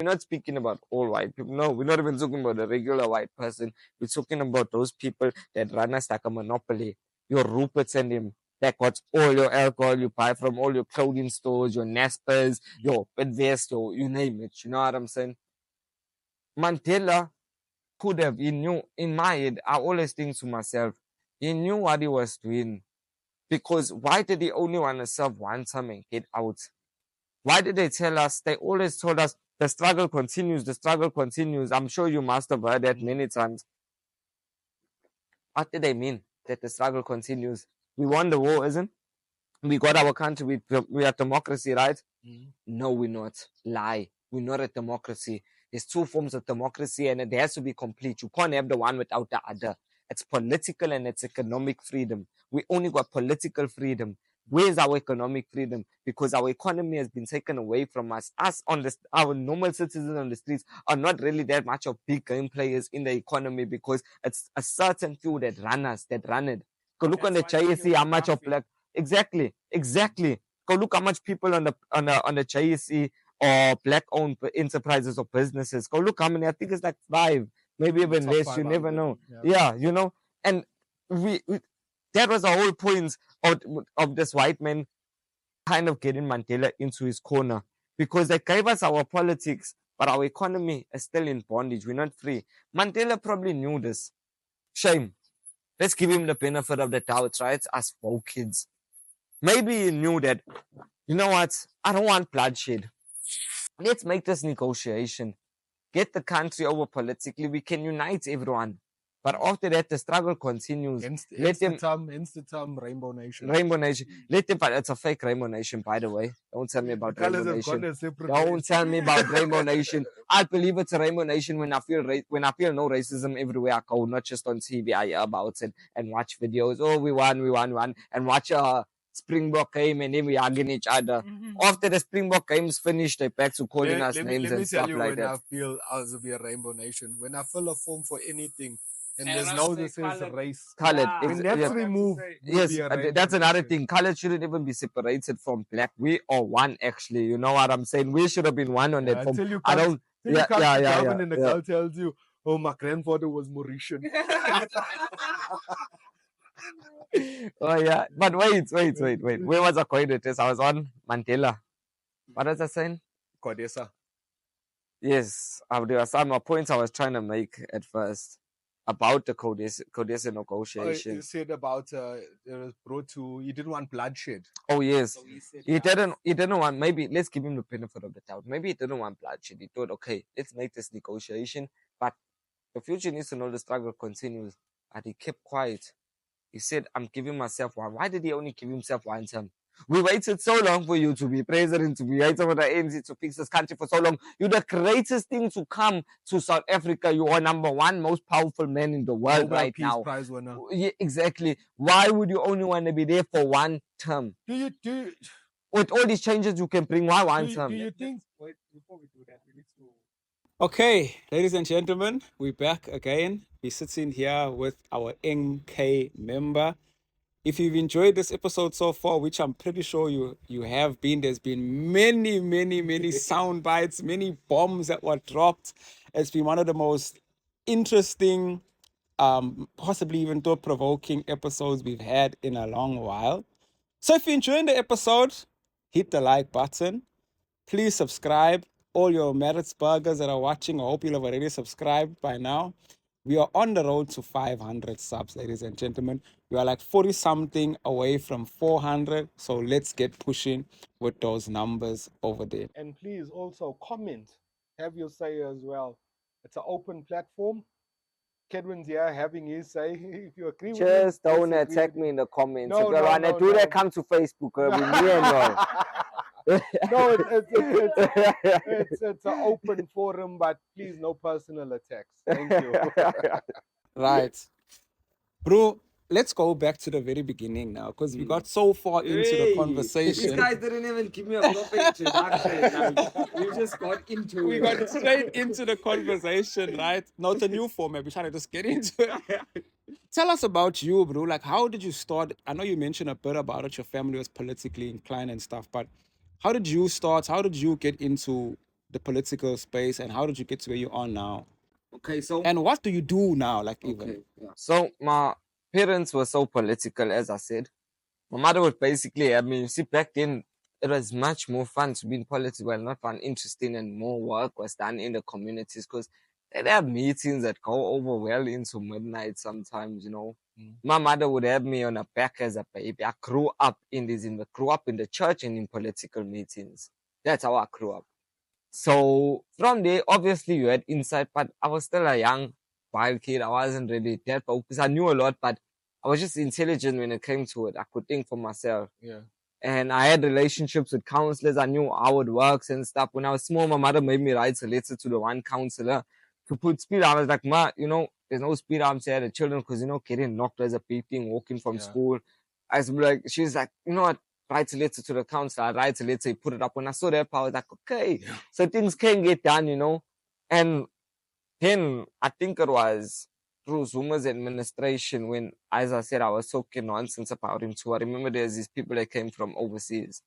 not speaking about all white people. No, we're not even talking about a regular white person. We're talking about those people that run us like a monopoly. Your Ruperts and them that got all your alcohol you buy from all your clothing stores, your Naspers, your Bedvest, you name it. You know what I'm saying? Mandela could have, he knew, in my head, I always think to myself, he knew what he was doing. Because why did he only want to serve one term and get out? Why did they tell us? They always told us the struggle continues, the struggle continues. I'm sure you must have heard that many times. What did they mean that the struggle continues? We won the war, isn't it? We got our country, we are democracy, right? No, we're not. Lie. We're not a democracy. There's two forms of democracy and it has to be complete. You can't have the one without the other. It's political and it's economic freedom. We only got political freedom. Where's our economic freedom? Because our economy has been taken away from us. Our normal citizens on the streets are not really that much of big game players in the economy because it's a certain few that run it. Go look on the JSE, how much of black. Exactly. Go look how much people on the JSE or black-owned enterprises or businesses. Go look how many. I think it's like 5, maybe even Top less. You never 500, know. yeah. Yeah, you know. And we that was the whole point of this white man kind of getting Mandela into his corner, because they gave us our politics, but our economy is still in bondage. We're not free. Mandela probably knew this. Shame. Let's give him the benefit of the doubt, right? As woke kids. Maybe he knew that, you know what? I don't want bloodshed. Let's make this negotiation. Get the country over politically. We can unite everyone. But after that, the struggle continues. Hence Let them the term Rainbow Nation. Rainbow Nation. Let them, but it's a fake Rainbow Nation, by the way. Don't tell me about Colours Rainbow have gone Nation. a separate Don't race. tell me about Rainbow Nation. I believe it's a Rainbow Nation when I feel no racism everywhere I go, not just on TV. I hear about it and watch videos. Oh, we won, and watch a Springbok game, and then we hugging each other. After the Springbok game's finished, they back to calling us names let me and stuff tell you like when that. I feel as if we are Rainbow Nation. When I fill a form for anything and there's no this is race. Colored. When that's removed, we'll Yes, be a Rainbow that's another Nation. thing. Color shouldn't even be separated from black. We are one, actually. You know what I'm saying? We should have been one on that form. Until you I come, don't. till you come to government and the yeah. girl tells you, oh, my grandfather was Mauritian. Oh yeah, but wait. Where was I going with this? I was on Mandela. What was I saying? Kodesa. Yes, there are some points I was trying to make at first about the Kodesa You negotiations. said about it was brought to, you didn't want bloodshed. Oh yes, he didn't want. Maybe let's give him the benefit of the doubt. Maybe he didn't want bloodshed. He thought, okay, let's make this negotiation, but the future needs to know the struggle continues. But he kept quiet. He said, I'm giving myself one. Why did he only give himself one term? We waited so long for you to be president, to be waiting for the ANC to fix this country for so long. You're the greatest thing to come to South Africa. You are number 1 most powerful man in the world Nobel right Peace now. Prize winner. Yeah, exactly. Why would you only want to be there for one term? With all these changes you can bring, why one term? Do you think? Wait, before we do that, we need to. Okay, ladies and gentlemen, we're back again. We're sitting here with our MK member. If you've enjoyed this episode so far, which I'm pretty sure you have been, there's been many sound bites, many bombs that were dropped. It's been one of the most interesting, possibly even thought-provoking episodes we've had in a long while. So if you're enjoying the episode, hit the like button. Please subscribe. All your Maritzburgers that are watching, I hope you'll have already subscribed by now. We are on the road to 500 subs, ladies and gentlemen. We are like 40 something away from 400. So let's get pushing with those numbers over there. And please also comment. Have your say as well. It's an open platform. Cedwyn's here having his say. If you agree with him, Just don't disagree attack with me in the comments. No, if you want to do that, come to Facebook. It'll be me and all. No, it's an open forum, but please no personal attacks. Thank you. Right. Bro, let's go back to the very beginning now, because we got so far into the conversation. These guys didn't even give me a proper introduction. We just got into We it. got straight into the conversation, right? Now it's a new format. We're trying to just get into it. Tell us about you, bro. Like, how did you start? I know you mentioned a bit about it. Your family was politically inclined and stuff, but how did you start? How did you get into the political space, and how did you get to where you are now? Okay, so And what do you do now? Like, even okay, yeah. So my parents were so political, as I said. My mother would basically have me. You see, back then it was much more fun to be in politics. Well, not fun, interesting, and more work was done in the communities because they'd have meetings that go over well into midnight sometimes. You know, my mother would have me on her back as a baby. I grew up in the church and in political meetings. That's how I grew up. So from there, obviously you had insight, but I was still a young wild kid. I wasn't really that focused. I knew a lot, but I was just intelligent when it came to it. I could think for myself. Yeah. And I had relationships with counselors. I knew how it works and stuff. When I was small, my mother made me write a letter to the one counselor to put speed. I was like, Ma, you know, there's no speed arms here. The children, because, you know, getting knocked as a beating, walking from school. I was like, she's like, you know what? Write a letter to the counselor. I write a letter, he put it up. When I saw that, I was like, okay, so things can get done, you know. And then I think it was through Zuma's administration when, as I said, I was talking nonsense about him too. I remember there's these people that came from overseas.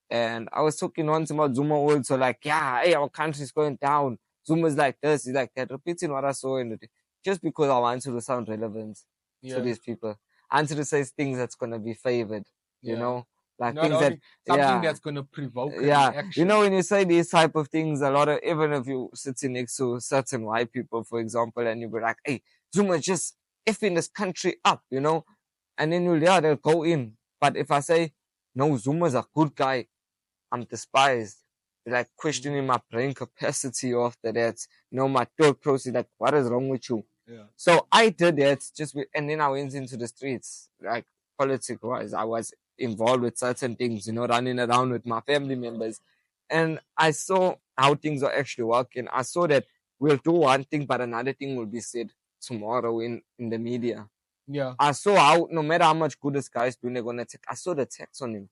And I was talking once about Zuma also, like, yeah, hey, our country's going down. Zuma's like this, he's like that, repeating what I saw in the just because I wanted to sound relevant to these people. I wanted to say things that's gonna be favored, you know, like Not things only that something that's going to provoke a yeah, reaction. you know, when you say these type of things, a lot of, even if you sitting next to certain white people, for example, and you be like, hey, Zuma just effing this country up, you know, and then they'll go in. But if I say, no, Zuma's a good guy, I'm despised. Like questioning my brain capacity after that, you know, my thought process, like, what is wrong with you? Yeah. So I did that and then I went into the streets, like politics wise. I was involved with certain things, you know, running around with my family members. And I saw how things are actually working. I saw that we'll do one thing, but another thing will be said tomorrow in the media. Yeah. I saw how, no matter how much good this guy's doing, they're going to take. I saw the text on him.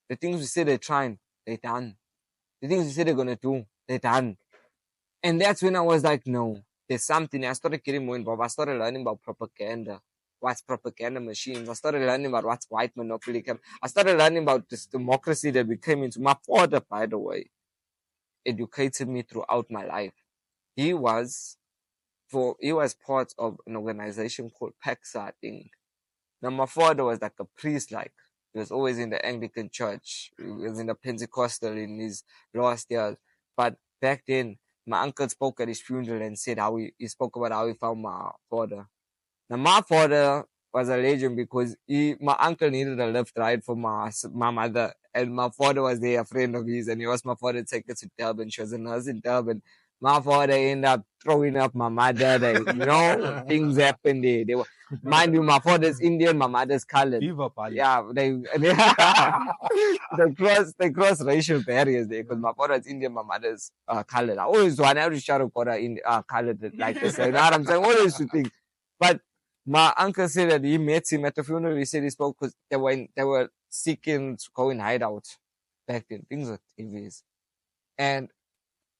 The things we say they're trying, they're done. The things we say they're going to do, they're done. And that's when I was like, no, there's something. I started getting more involved. I started learning about propaganda. What's propaganda machines? I started learning about what's white monopoly. I started learning about this democracy that we came into. My father, by the way, educated me throughout my life. He was part of an organization called PAXA, I think. Now, my father was like a priest, like, he was always in the Anglican church. He was in the Pentecostal in his last years. But back then, my uncle spoke at his funeral and said how he spoke about how he found my father. Now, my father was a legend because my uncle needed a lift ride for my mother. And my father was there, a friend of his, and he asked my father to take her to Durban. She was a nurse in Durban. My father ended up throwing up my mother. Things happened there. Mind you, my father's Indian, my mother's colored. Viva Bali. Yeah, they cross racial barriers there because my father's Indian, my mother's colored. I always want every shadow colored like this. You know what I'm saying? Always to think. But my uncle said that he met him at the funeral. He said he spoke because they were seeking to go in hideout back then. Things were TVs. And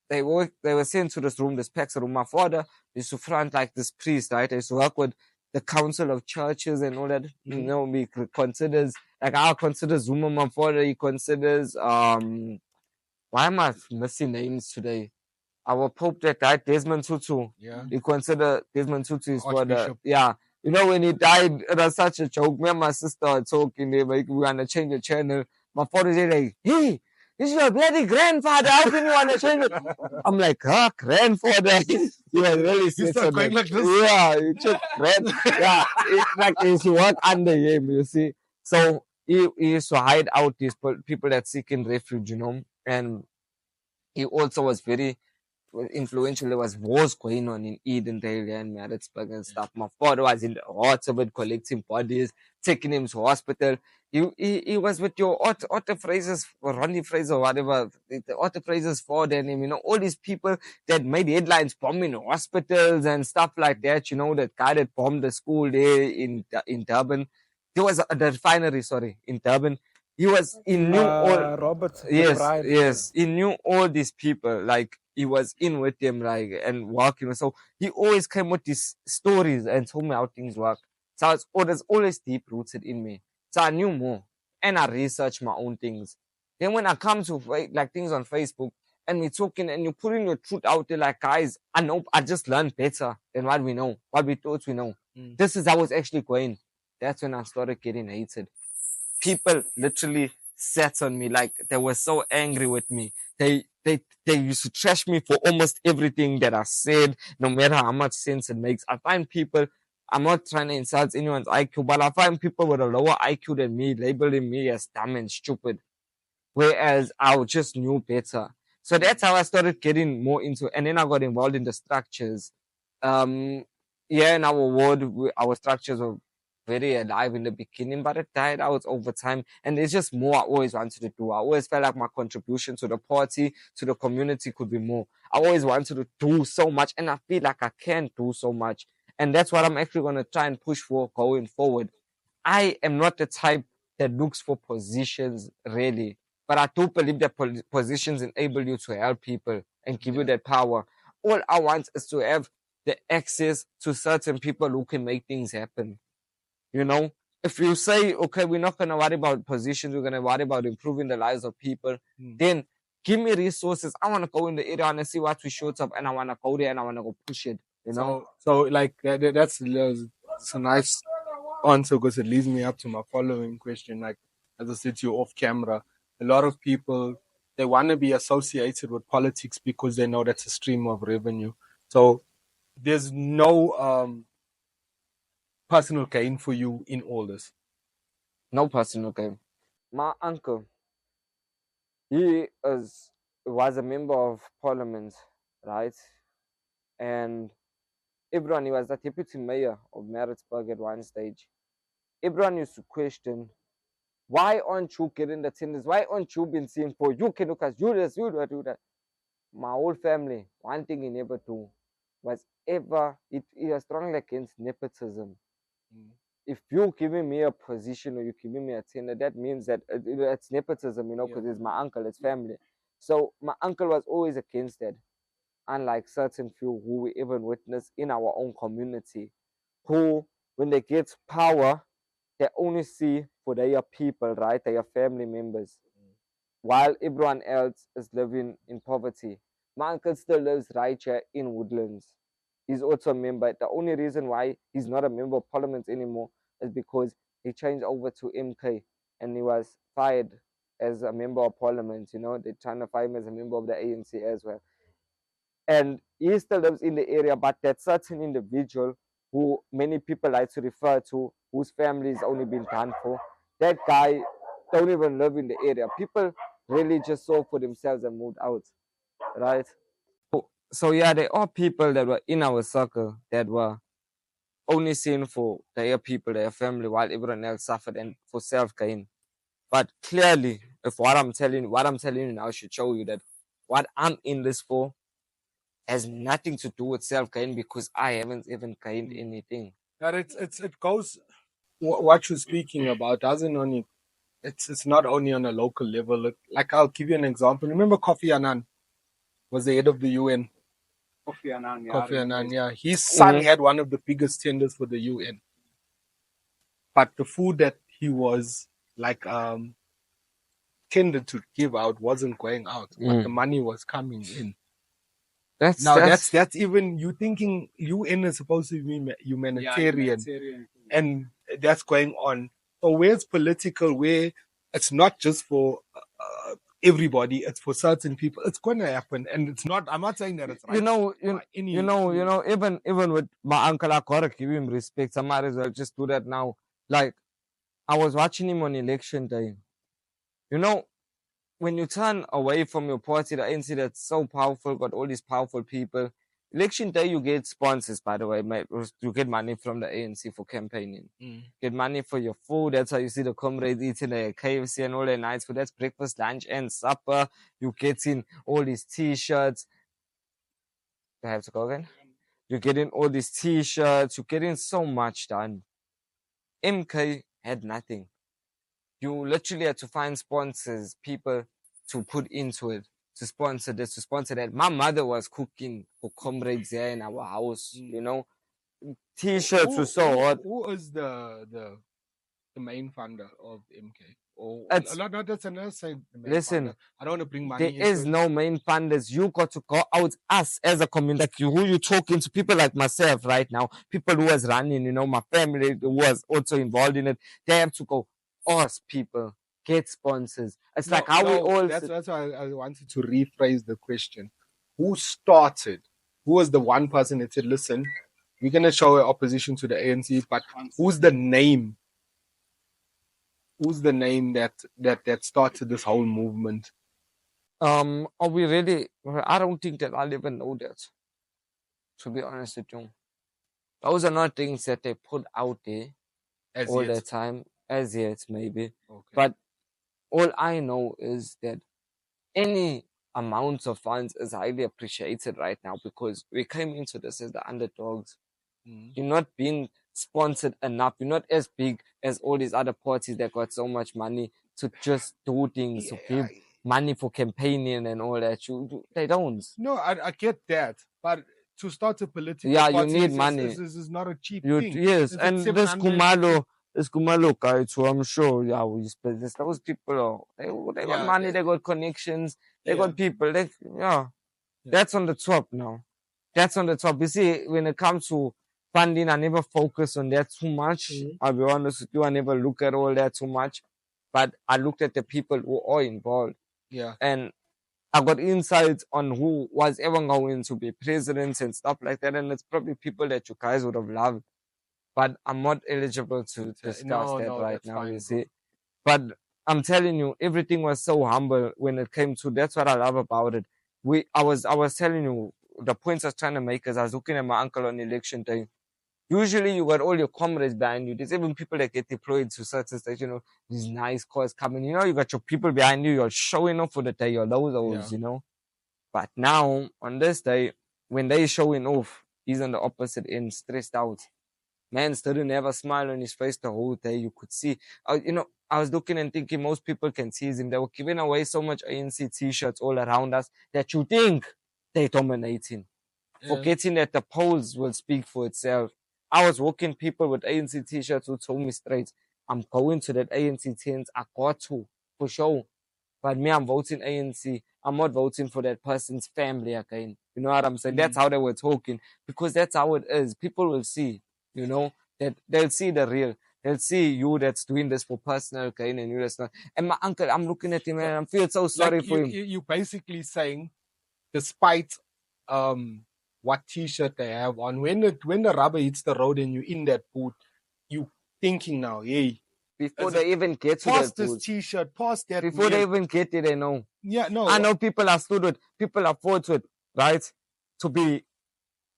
they were sent to this room, this PAX room. My father used to front like this priest, right? He used to work with the council of churches and all that. You know, he considers, like, I consider Zuma my father. He considers, why am I missing names today? Our Pope that died, Desmond Tutu. Yeah. He considered Desmond Tutu his father. Archbishop. Yeah. You know, when he died, it was such a joke. Me and my sister are talking there, like, we want to change the channel. My father said, like, hey, this is your bloody grandfather. How can you want to change it? I'm like, grandfather. He was really You start going like this? Yeah, you just yeah, it's like he used to work under him, you see. So he used to hide out these people that seeking refuge, you know. And he also was very influential. There was wars going on in Edendale and Maritzburg and stuff. My father was in the heart of it, collecting bodies, taking him to hospital. He was with your Otto Fraser's, or Ronnie Fraser, whatever, the Otto Fraser's father and him, you know, all these people that made headlines, bombing hospitals and stuff like that, you know, that guy that bombed the school there in Durban. There was the refinery, in Durban. He knew all, Robert. yes, he knew all these people, like, he was in with them, like, and working. So he always came with these stories and told me how things work. So it's always deep rooted in me. So I knew more and I researched my own things. Then when I come to like things on Facebook and we're talking and you're putting your truth out there, like, guys, I just learned better than what we know, what we thought we know. This is how it's actually going. That's when I started getting hated. People literally sat on me, like, they were so angry with me. They used to trash me for almost everything that I said, no matter how much sense it makes. I find people, I'm not trying to insult anyone's IQ, but I find people with a lower IQ than me labeling me as dumb and stupid, whereas I just knew better. So that's how I started getting more into, and then I got involved in the structures. In our ward, our structures were very alive in the beginning, but it died out over time. And there's just more I always wanted to do. I always felt like my contribution to the party, to the community could be more. I always wanted to do so much, and I feel like I can do so much. And that's what I'm actually going to try and push for going forward. I am not the type that looks for positions, really. But I do believe that positions enable you to help people and give you that power. All I want is to have the access to certain people who can make things happen. You know, if you say, okay, we're not going to worry about positions, we're going to worry about improving the lives of people, then give me resources. I want to go in the area and see what we short of, and I want to go there and I want to go push it, you know? So like that's a nice answer because it leads me up to my following question. Like, as I said to you off camera, a lot of people, they want to be associated with politics because they know that's a stream of revenue. So there's no personal gain for you in all this. No personal gain. My uncle, he was a member of parliament, right? And everyone, he was the deputy mayor of Maritzburg at one stage. Everyone used to question, why aren't you getting the tenders? Why aren't you being seen for? You can look as you this, you do that. My whole family, one thing he never do was ever, it was strongly against nepotism. If you're giving me a position or you're giving me a tender, that means that it's nepotism, you know, because it's my uncle, it's family. So my uncle was always against that, unlike certain few who we even witness in our own community, who, when they get power, they only see for their people, right? Their family members, while everyone else is living in poverty. My uncle still lives right here in Woodlands. He's also a member. The only reason why he's not a member of parliament anymore is because he changed over to MK and he was fired as a member of parliament. You know, they're trying to fire him as a member of the ANC as well. And he still lives in the area, but that certain individual who many people like to refer to, whose family is only been done for, that guy don't even live in the area. People really just saw for themselves and moved out, right? So yeah, there are people that were in our circle that were only seen for their people, their family, while everyone else suffered and for self-gain. But clearly, if what I'm telling you now should show you that what I'm in this for has nothing to do with self-gain because I haven't even gained anything. But it goes what you're speaking about doesn't only it's not only on a local level. Like I'll give you an example. Remember Kofi Annan was the head of the UN. Kofi Annan, yeah. Kofi Annan, yeah. His son had one of the biggest tenders for the UN. But the food that he was like tended to give out wasn't going out, but the money was coming in. That's even you thinking UN is supposed to be humanitarian, and that's going on. So where's political? Where it's not just for everybody, it's for certain people. It's going to happen, and it's not. I'm not saying that it's right. Even with my uncle, I gotta give him respect. I might as well just do that now. Like I was watching him on election day. You know, when you turn away from your party, the ANC that's so powerful, got all these powerful people. Election day, you get sponsors, by the way. You get money from the ANC for campaigning. Get money for your food. That's how you see the comrades eating their KFC and all their nights food. That's breakfast, lunch, and supper. You get in all these T-shirts. Do I have to go again? You get in all these T-shirts. You get in so much done. MK had nothing. You literally had to find sponsors, people to put into it, to sponsor this, to sponsor that. My mother was cooking for comrades here in our house, you know. T-shirts were so hot. Who is the main funder of MK? Or It's- not that's another side. Listen, funder. I don't want to bring money. There is no main funders. You got to go out, us as a community, like who you talking to, people like myself right now, people who was running, you know, my family who was also involved in it. They have to go, ask people, get sponsors. It's like how we all. That's why I wanted to rephrase the question. Who started? Who was the one person that said, "Listen, we're going to show opposition to the ANC," but who's the name? Who's the name that started this whole movement? Are we ready? I don't think that I'll even know that. To be honest with you, those are not things that they put out there all the time. As yet, maybe. Okay. But all I know is that any amount of funds is highly appreciated right now because we came into this as the underdogs. You're not being sponsored enough. You're not as big as all these other parties that got so much money to just do things, to give money for campaigning and all that. They don't. No, I get that. But to start a political party, you need money. This is not a cheap thing. Yes, and this Kumalo, It's Kumalo guy too, I'm sure. Yeah, we spend this. Those people, they got Yeah, money, they got connections, they yeah. got people. Yeah, Yeah. that's on the top now. That's on the top. You see, when it comes to funding, I never focus on that too much. I'll be honest with you, I never look at all that too much. But I looked at the people who are involved. Yeah. And I got insights on who was ever going to be presidents and stuff like that. And it's probably people that you guys would have loved. But I'm not eligible to discuss that right that's now, fine, you bro. see. But I'm telling you, everything was so humble when it came to, that's what I love about it. I was telling you, the points I was trying to make is I was looking at my uncle on election day. Usually you got all your comrades behind you. There's even people that get deployed to certain states, these nice cars coming. You got your people behind you, you're showing off for the day, your those, But now, on this day, when they showing off, he's on the opposite end, stressed out. Man didn't have a smile on his face the whole day. You could see, I was looking and thinking most people can see him. They were giving away so much ANC t-shirts all around us that you think they're dominating, forgetting that the polls will speak for itself. I was walking people with ANC t-shirts who told me straight, I'm going to that ANC tent. I got to, for sure. But me, I'm voting ANC. I'm not voting for that person's family again. You know what I'm saying? That's how they were talking, because that's how it is. People will see, that they'll see the real. They'll see you that's doing this for personal gain and you that's not. And my uncle, I'm looking at him and I feel so sorry Like for him. you basically saying, despite what t-shirt they have on, when the rubber hits the road and you're in that boot, you thinking now, hey, Before they even get to past that this booth. t-shirt, past that. Before they even get it, they know. Yeah, no. I know people are stood with, people are fought with, right? To be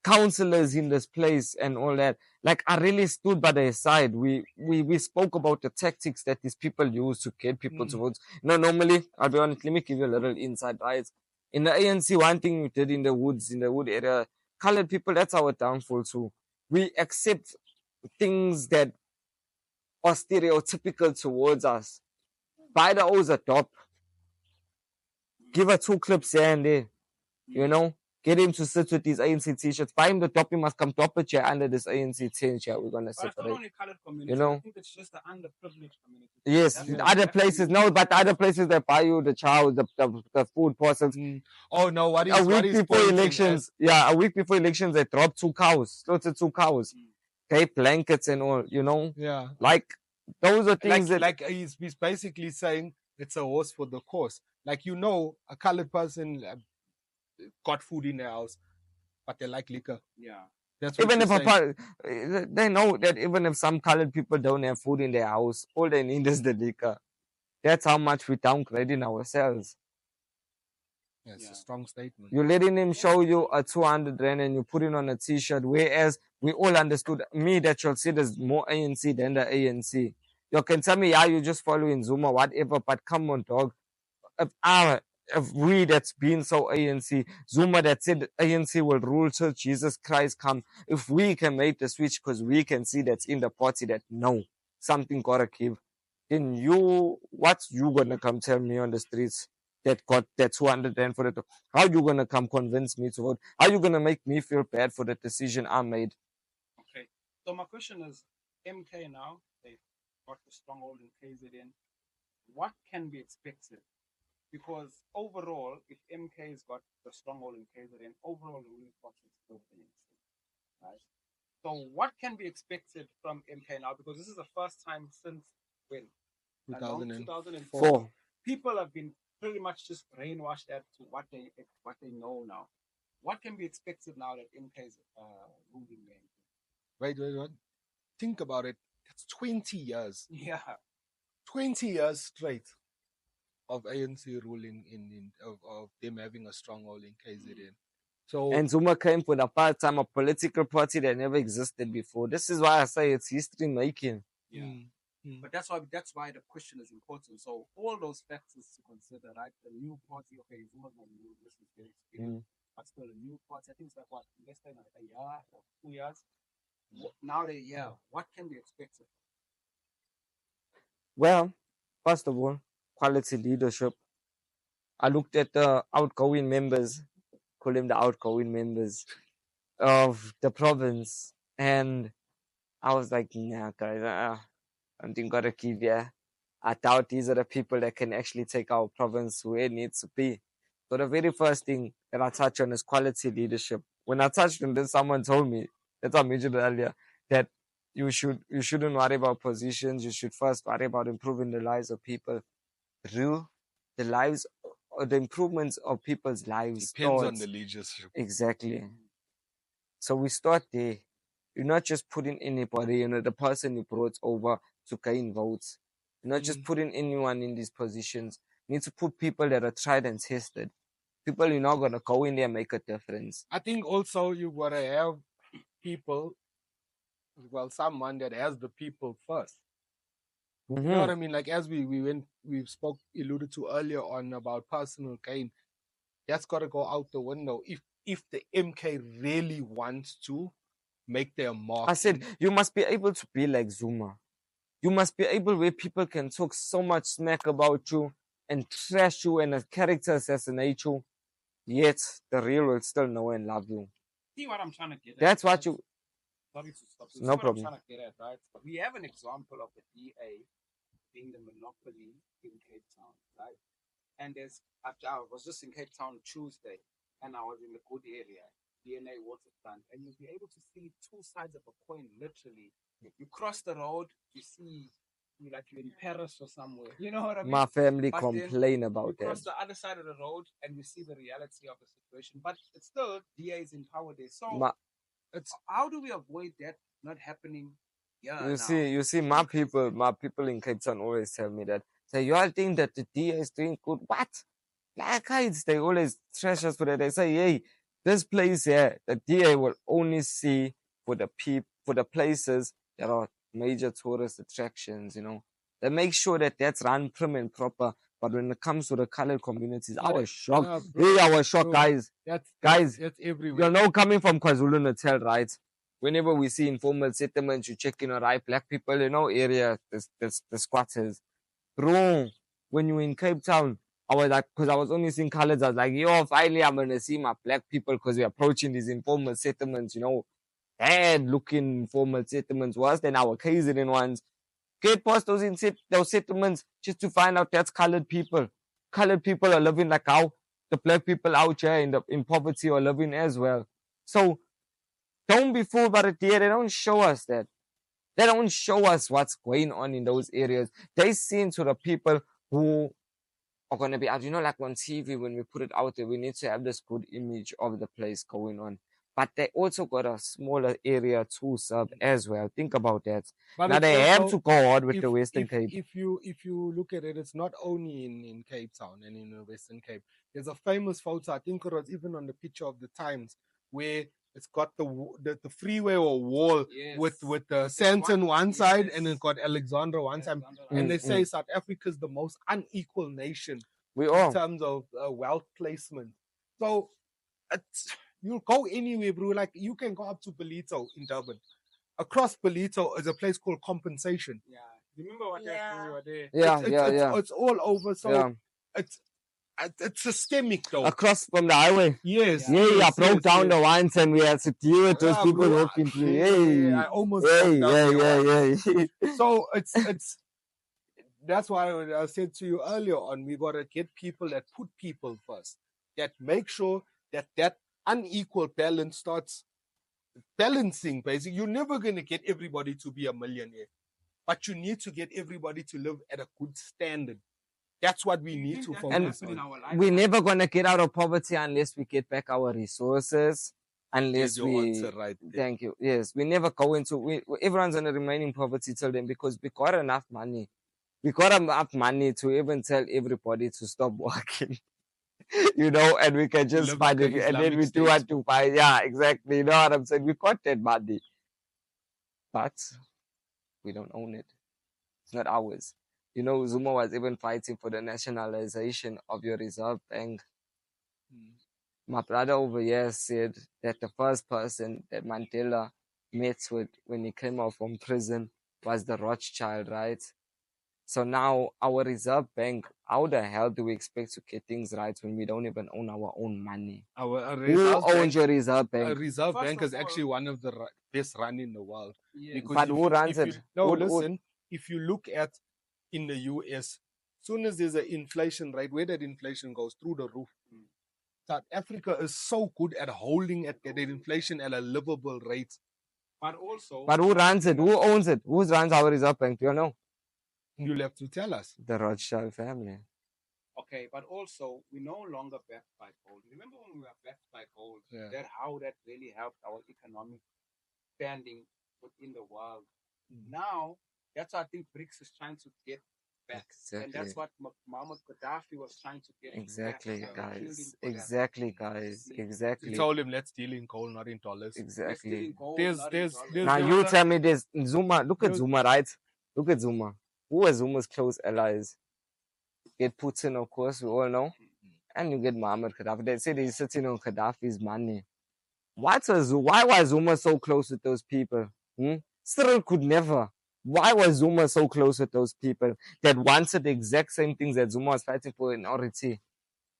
counselors in this place and all that. Like, I really stood by their side. We spoke about the tactics that these people use to get people to vote. Normally, I'll be honest, let me give you a little insight, right? In the ANC, one thing we did in the wood area, colored people, that's our downfall too. We accept things that are stereotypical towards us. Buy the O's a top. Give her 2 clips here and there. Get him to sit with these ANC t-shirts. Buy him the top. He must come top a chair under this ANC chair. We're gonna separate. But it's not only colored community. I think it's just the underprivileged community. Yes, other places. No, but other places they buy you the chow, the food parcels. Oh no! What is a week before pointing elections? Yeah, a week before elections, they drop 2 cows, slaughtered 2 cows, okay, blankets and all. Yeah, like those are things like he's basically saying it's a horse for the course. Like a colored person got food in their house, but they like liquor. Yeah. That's what even if saying. they know that even if some colored people don't have food in their house, all they need is the liquor. That's how much we're downgrading ourselves. Yeah, it's a strong statement. You're letting him show you a 200 rand and you put it on a t-shirt, whereas we all understood, me, that you'll see there's more ANC than the ANC. You can tell me, yeah, you're just following Zuma, whatever, but come on, dog. If we that's been so ANC, Zuma that said ANC will rule till Jesus Christ come, if we can make the switch because we can see that's in the party that no, something gotta give, then what's you gonna come tell me on the streets that got that 200 rand for it? How you gonna come convince me to vote? How you gonna make me feel bad for the decision I made? Okay, so my question is, MK now, they've got the stronghold in KZN. What can be expected? Because overall, if MK's got the stronghold in KZN, overall the ruling party is still ANC, right? So what can be expected from MK now? Because this is the first time since when? 2004. People have been pretty much just brainwashed as to what they know now. What can be expected now that MK is ruling there? Wait. Think about it. It's 20 years. Yeah. 20 years straight of ANC ruling of them having a stronghold in KZN. So and Zuma came for the part time a political party that never existed before. This is why I say it's history making. Yeah. But that's why the question is important. So all those factors to consider, right? The new party, okay, Zuma's not new, this is very experienced, but still a new party. I think it's like what, less than a year or 2 years. Now what can be expected? Well, first of all, quality leadership. I looked at the outgoing members, call them the outgoing members of the province, and I was like, nah, guys, I think gotta give yeah. I doubt these are the people that can actually take our province where it needs to be. So the very first thing that I touch on is quality leadership. When I touched on this, someone told me, as I mentioned earlier, that you shouldn't worry about positions. You should first worry about improving the lives of people. Real, the lives or the improvements of people's lives. Depends on the leadership. Exactly. So we start there. You're not just putting anybody, the person you brought over to gain votes. You're not just putting anyone in these positions. You need to put people that are tried and tested. People you're not gonna go in there and make a difference. I think also you gotta have people, someone that has the people first. You know what I mean? Like as we alluded to earlier on about personal gain, that's gotta go out the window. If the MK really wants to make their mark. I said you must be able to be like Zuma. You must be able where people can talk so much smack about you and trash you and a character assassinate you, yet the real will still know and love you. See what I'm trying to get at? That's what you. Sorry to stop. No what problem. I'm trying to get at, right? We have an example of the DA being the monopoly in Cape Town, right? And I was just in Cape Town Tuesday, and I was in the good area, DNA waterfront, and you'll be able to see two sides of a coin, literally. You cross the road, you see, you're in Paris or somewhere. You know what I mean? My family But complain then about you that. cross the other side of the road, and you see the reality of the situation. But it's still DA is in power there. So how do we avoid that not happening? Yeah, you see, my people in Cape Town always tell me that. Say, you all think that the DA is doing good. What? Black guys, they always trash us for that. They say, hey, this place here, the DA will only see for the places that are major tourist attractions, They make sure that that's run prim and proper. But when it comes to the colored communities, I was shocked. I was shocked, guys. That's everywhere. Coming from KwaZulu-Natal, right? Whenever we see informal settlements, you check, right, black people, area, the squatters. Bro, when you in Cape Town, I was like, because I was only seeing colors, I was like, yo, finally I'm going to see my black people because we're approaching these informal settlements, bad looking informal settlements, worse than our KZN ones. Get past those settlements just to find out that's colored people. Colored people are living like how the black people out here in poverty are living as well. So don't be fooled by the DA. They don't show us that. They don't show us what's going on in those areas. They seem to the people who are going to be out. Like on TV, when we put it out there, we need to have this good image of the place going on. But they also got a smaller area to serve as well. Think about that. But now they have to go hard with the Western Cape. If you look at it, it's not only in Cape Town and in the Western Cape. There's a famous photo, I think it was even on the picture of the Times, where it's got the freeway or wall with the Santon one side and it's got Alexandra one side. And they say South Africa is the most unequal nation in terms of wealth placement. So you'll go anywhere, bro. Like you can go up to Ballito in Durban. Across Ballito is a place called Compensation. Yeah. Remember what happened? We were there. Yeah. It's all over. So it's systemic though. Across from the highway. Yes. I broke down the ones and we had to deal with those people walking through. I almost So it's that's why I said to you earlier on, we gotta get people that put people first. That make sure that unequal balance starts balancing. Basically, you're never gonna get everybody to be a millionaire, but you need to get everybody to live at a good standard. That's what we need to focus on. We're never going to get out of poverty unless we get back our resources. Unless thank you. Yes, we never go into, everyone's going to remain in poverty till then because we got enough money. We got enough money to even tell everybody to stop working. And we can just find it. And then we do what to buy. Yeah, exactly. You know what I'm saying? We got that money. But we don't own it. It's not ours. Zuma was even fighting for the nationalization of your Reserve Bank. My brother over here said that the first person that Mandela met with when he came out from prison was the Rothschild, right? So now our Reserve Bank, how the hell do we expect to get things right when we don't even own our own money? Who owns your Reserve Bank? A Reserve Bank is actually one of the best run in the world. But who runs it? No, listen. if you look at in the US, soon as there's an inflation rate, where that inflation goes through the roof. South Africa is so good at holding at the inflation at a livable rate. But also, But who runs it? Who owns it? Who runs our Reserve Bank? Do you know? You'll have to tell us. The Rothschild family. okay, but also we're no longer backed by gold. Remember when we were backed by gold? Yeah. That how that really helped our economic standing within the world. Now that's what I think BRICS is trying to get back, and that's Exactly. what Muammar Gaddafi was trying to get Exactly, back. guys. Exactly, guys. He Exactly. told him, let's deal in gold, not in dollars. Exactly. There's Now there you was a- tell me this Zuma. Look at There's- Zuma, right? Look at Zuma. Who are Zuma's close allies? Get Putin, of course, we all know. And you get Muammar Gaddafi. They say he's sitting on Gaddafi's money. Why was Zuma so close with those people? Cyril could never. Why was Zuma so close with those people that wanted the exact same things that Zuma was fighting for in RT?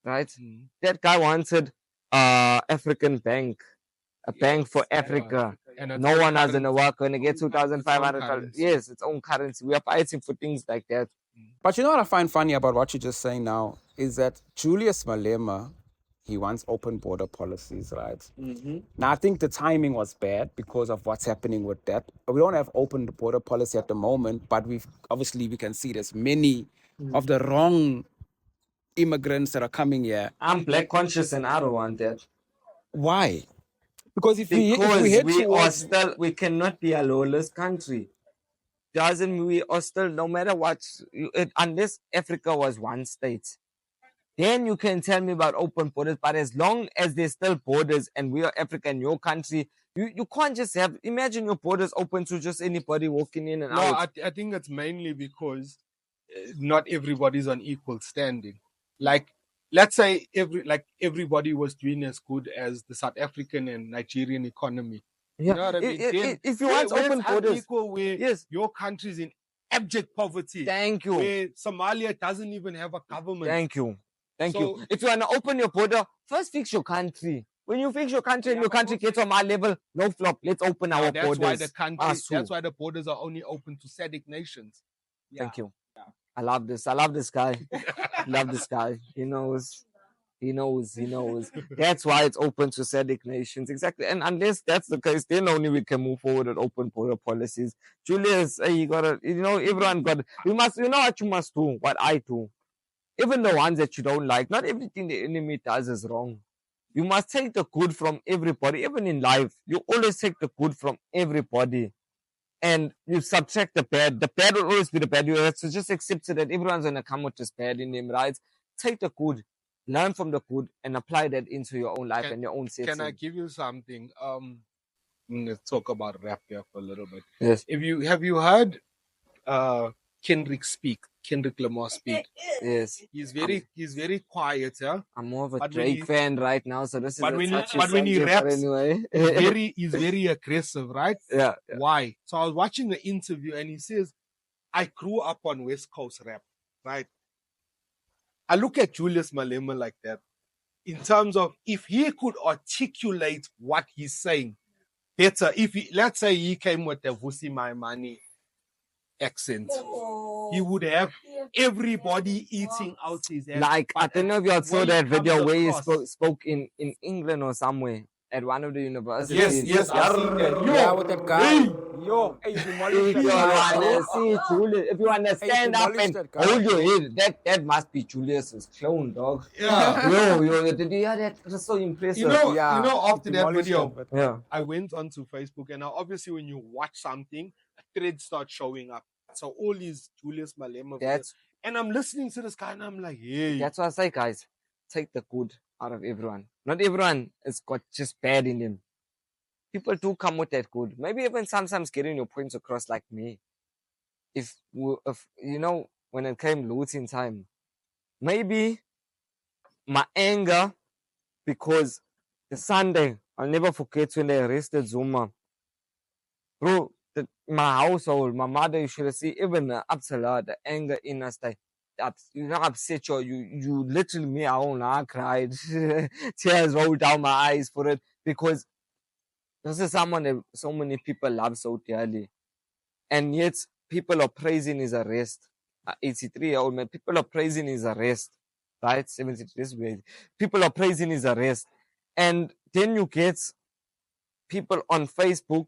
Right? That guy wanted African bank, a bank for Africa. and its No own one has in currency. the work when they get Its own 2,500. currency. Yes, its own currency. We are fighting for things like that. But you know what I find funny about what you're just saying now is that Julius Malema, he wants open border policies, right? Now, I think the timing was bad because of what's happening with that. We don't have open border policy at the moment, but we can see there's many of the wrong immigrants that are coming here. I'm black conscious and I don't want that. Why? Because if we Because head we are towards still, we cannot be a lawless country. Doesn't mean we are still, no matter what, unless Africa was one state, then you can tell me about open borders. But as long as there's still borders and we are Africa and your country, you can't just have, imagine your borders open to just anybody walking in and No, out. I think it's mainly because not everybody's on equal standing. Like, let's say everybody was doing as good as the South African and Nigerian economy. Yeah. You know what I mean? Then If you want where open it's borders, unequal, where yes. your country's in abject poverty, Thank you. where Somalia doesn't even have a government. Thank you. Thank you. So- If you want to open your border, first fix your country. When you fix your country and your country gets on my level, no flop. Let's open our That's borders. why the country. Asu. That's why the borders are only open to SADC nations. Thank you. I love this. I love this guy. Love this guy. He knows. He knows. That's why it's open to SADC nations. Exactly. And unless that's the case, then only we can move forward with open border policies. Julius, you gotta, everyone got, you know what you must do, what I do. Even the ones that you don't like, not everything the enemy does is wrong. You must take the good from everybody, even in life. You always take the good from everybody. And you subtract the bad. The bad will always be the bad. You have to just accept it that everyone's going to come with this bad in them, right? Take the good, learn from the good, and apply that into your own life and your own setting. Can I give you something? Let's talk about rap here for a little bit. Yes. Have you heard Kendrick Lamar speak? Yes. He's very quiet, yeah. I'm more of a But when Drake he- fan right now, so this is but a when he- touchy but when he subject, but raps, anyway. He's very aggressive, right? Yeah. Why? So I was watching the interview and he says, I grew up on West Coast rap, right? I look at Julius Malema like that in terms of if he could articulate what he's saying better, let's say he came with the Vusi My Money accent, he would have everybody eating out his ass. Like, I But don't know if you saw when that it comes video where he across- spoke in England or somewhere at one of the universities. Yes, I've seen that. yeah, with that guy. Yo, hey, If demolished you that guy. wanna see Julius, if you wanna stand up demolished and that guy. hold your head, that must be Julius's clone, dog. Yeah. Yo, did you hear that? It was so impressive. You know, Yeah, after that demolished video, that, but- Yeah. I went onto Facebook, and now obviously when you watch something, a thread starts showing up. So all these Julius Malema videos, That's and I'm listening to this guy, and I'm like, hey, what I say, guys. Take the good out of everyone. Not everyone has got just bad in them. People do come with that good. Maybe even sometimes getting your points across like me. If when it came looting time, maybe my anger, because the Sunday, I'll never forget when they arrested Zuma. Bro, my household, my mother, you should have seen even up to the anger in us. You know, upset you literally, me, I cried. Tears rolled down my eyes for it because this is someone that so many people love so dearly. And yet, people are praising his arrest. 83-year-old man, people are praising his arrest, right? 73, people are praising his arrest. And then you get people on Facebook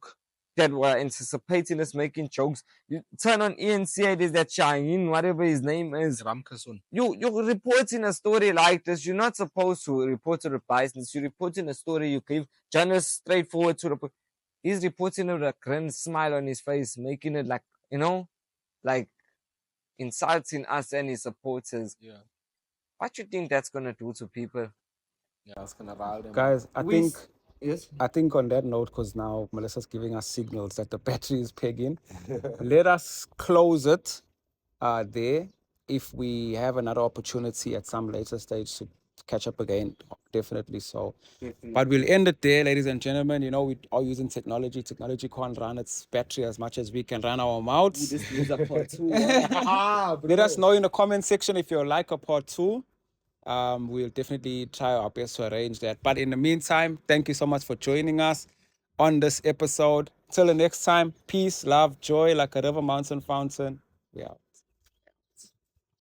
that were anticipating us making jokes. You turn on ANC, there's that Shaheen, whatever his name is. Ramkasun. You're reporting a story like this. You're not supposed to report a biasness. You're reporting a story. You give journalists straightforward to report. He's reporting it with a grin, smile on his face, making it like, like insulting us and his supporters. Yeah. What you think that's gonna do to people? Yeah, it's gonna rile them. Guys, Yes. I think on that note, because now Melissa's giving us signals that the battery is pegging, let us close it there. If we have another opportunity at some later stage to catch up again, definitely so. But we'll end it there, ladies and gentlemen. You know, we are using technology. Technology can't run its battery as much as we can run our mouths. This is a part 2. Let us know in the comment section if you like a part 2. We'll definitely try our best to arrange that. But in the meantime, thank you so much for joining us on this episode. Till the next time, peace, love, joy, like a river, mountain, fountain. We out.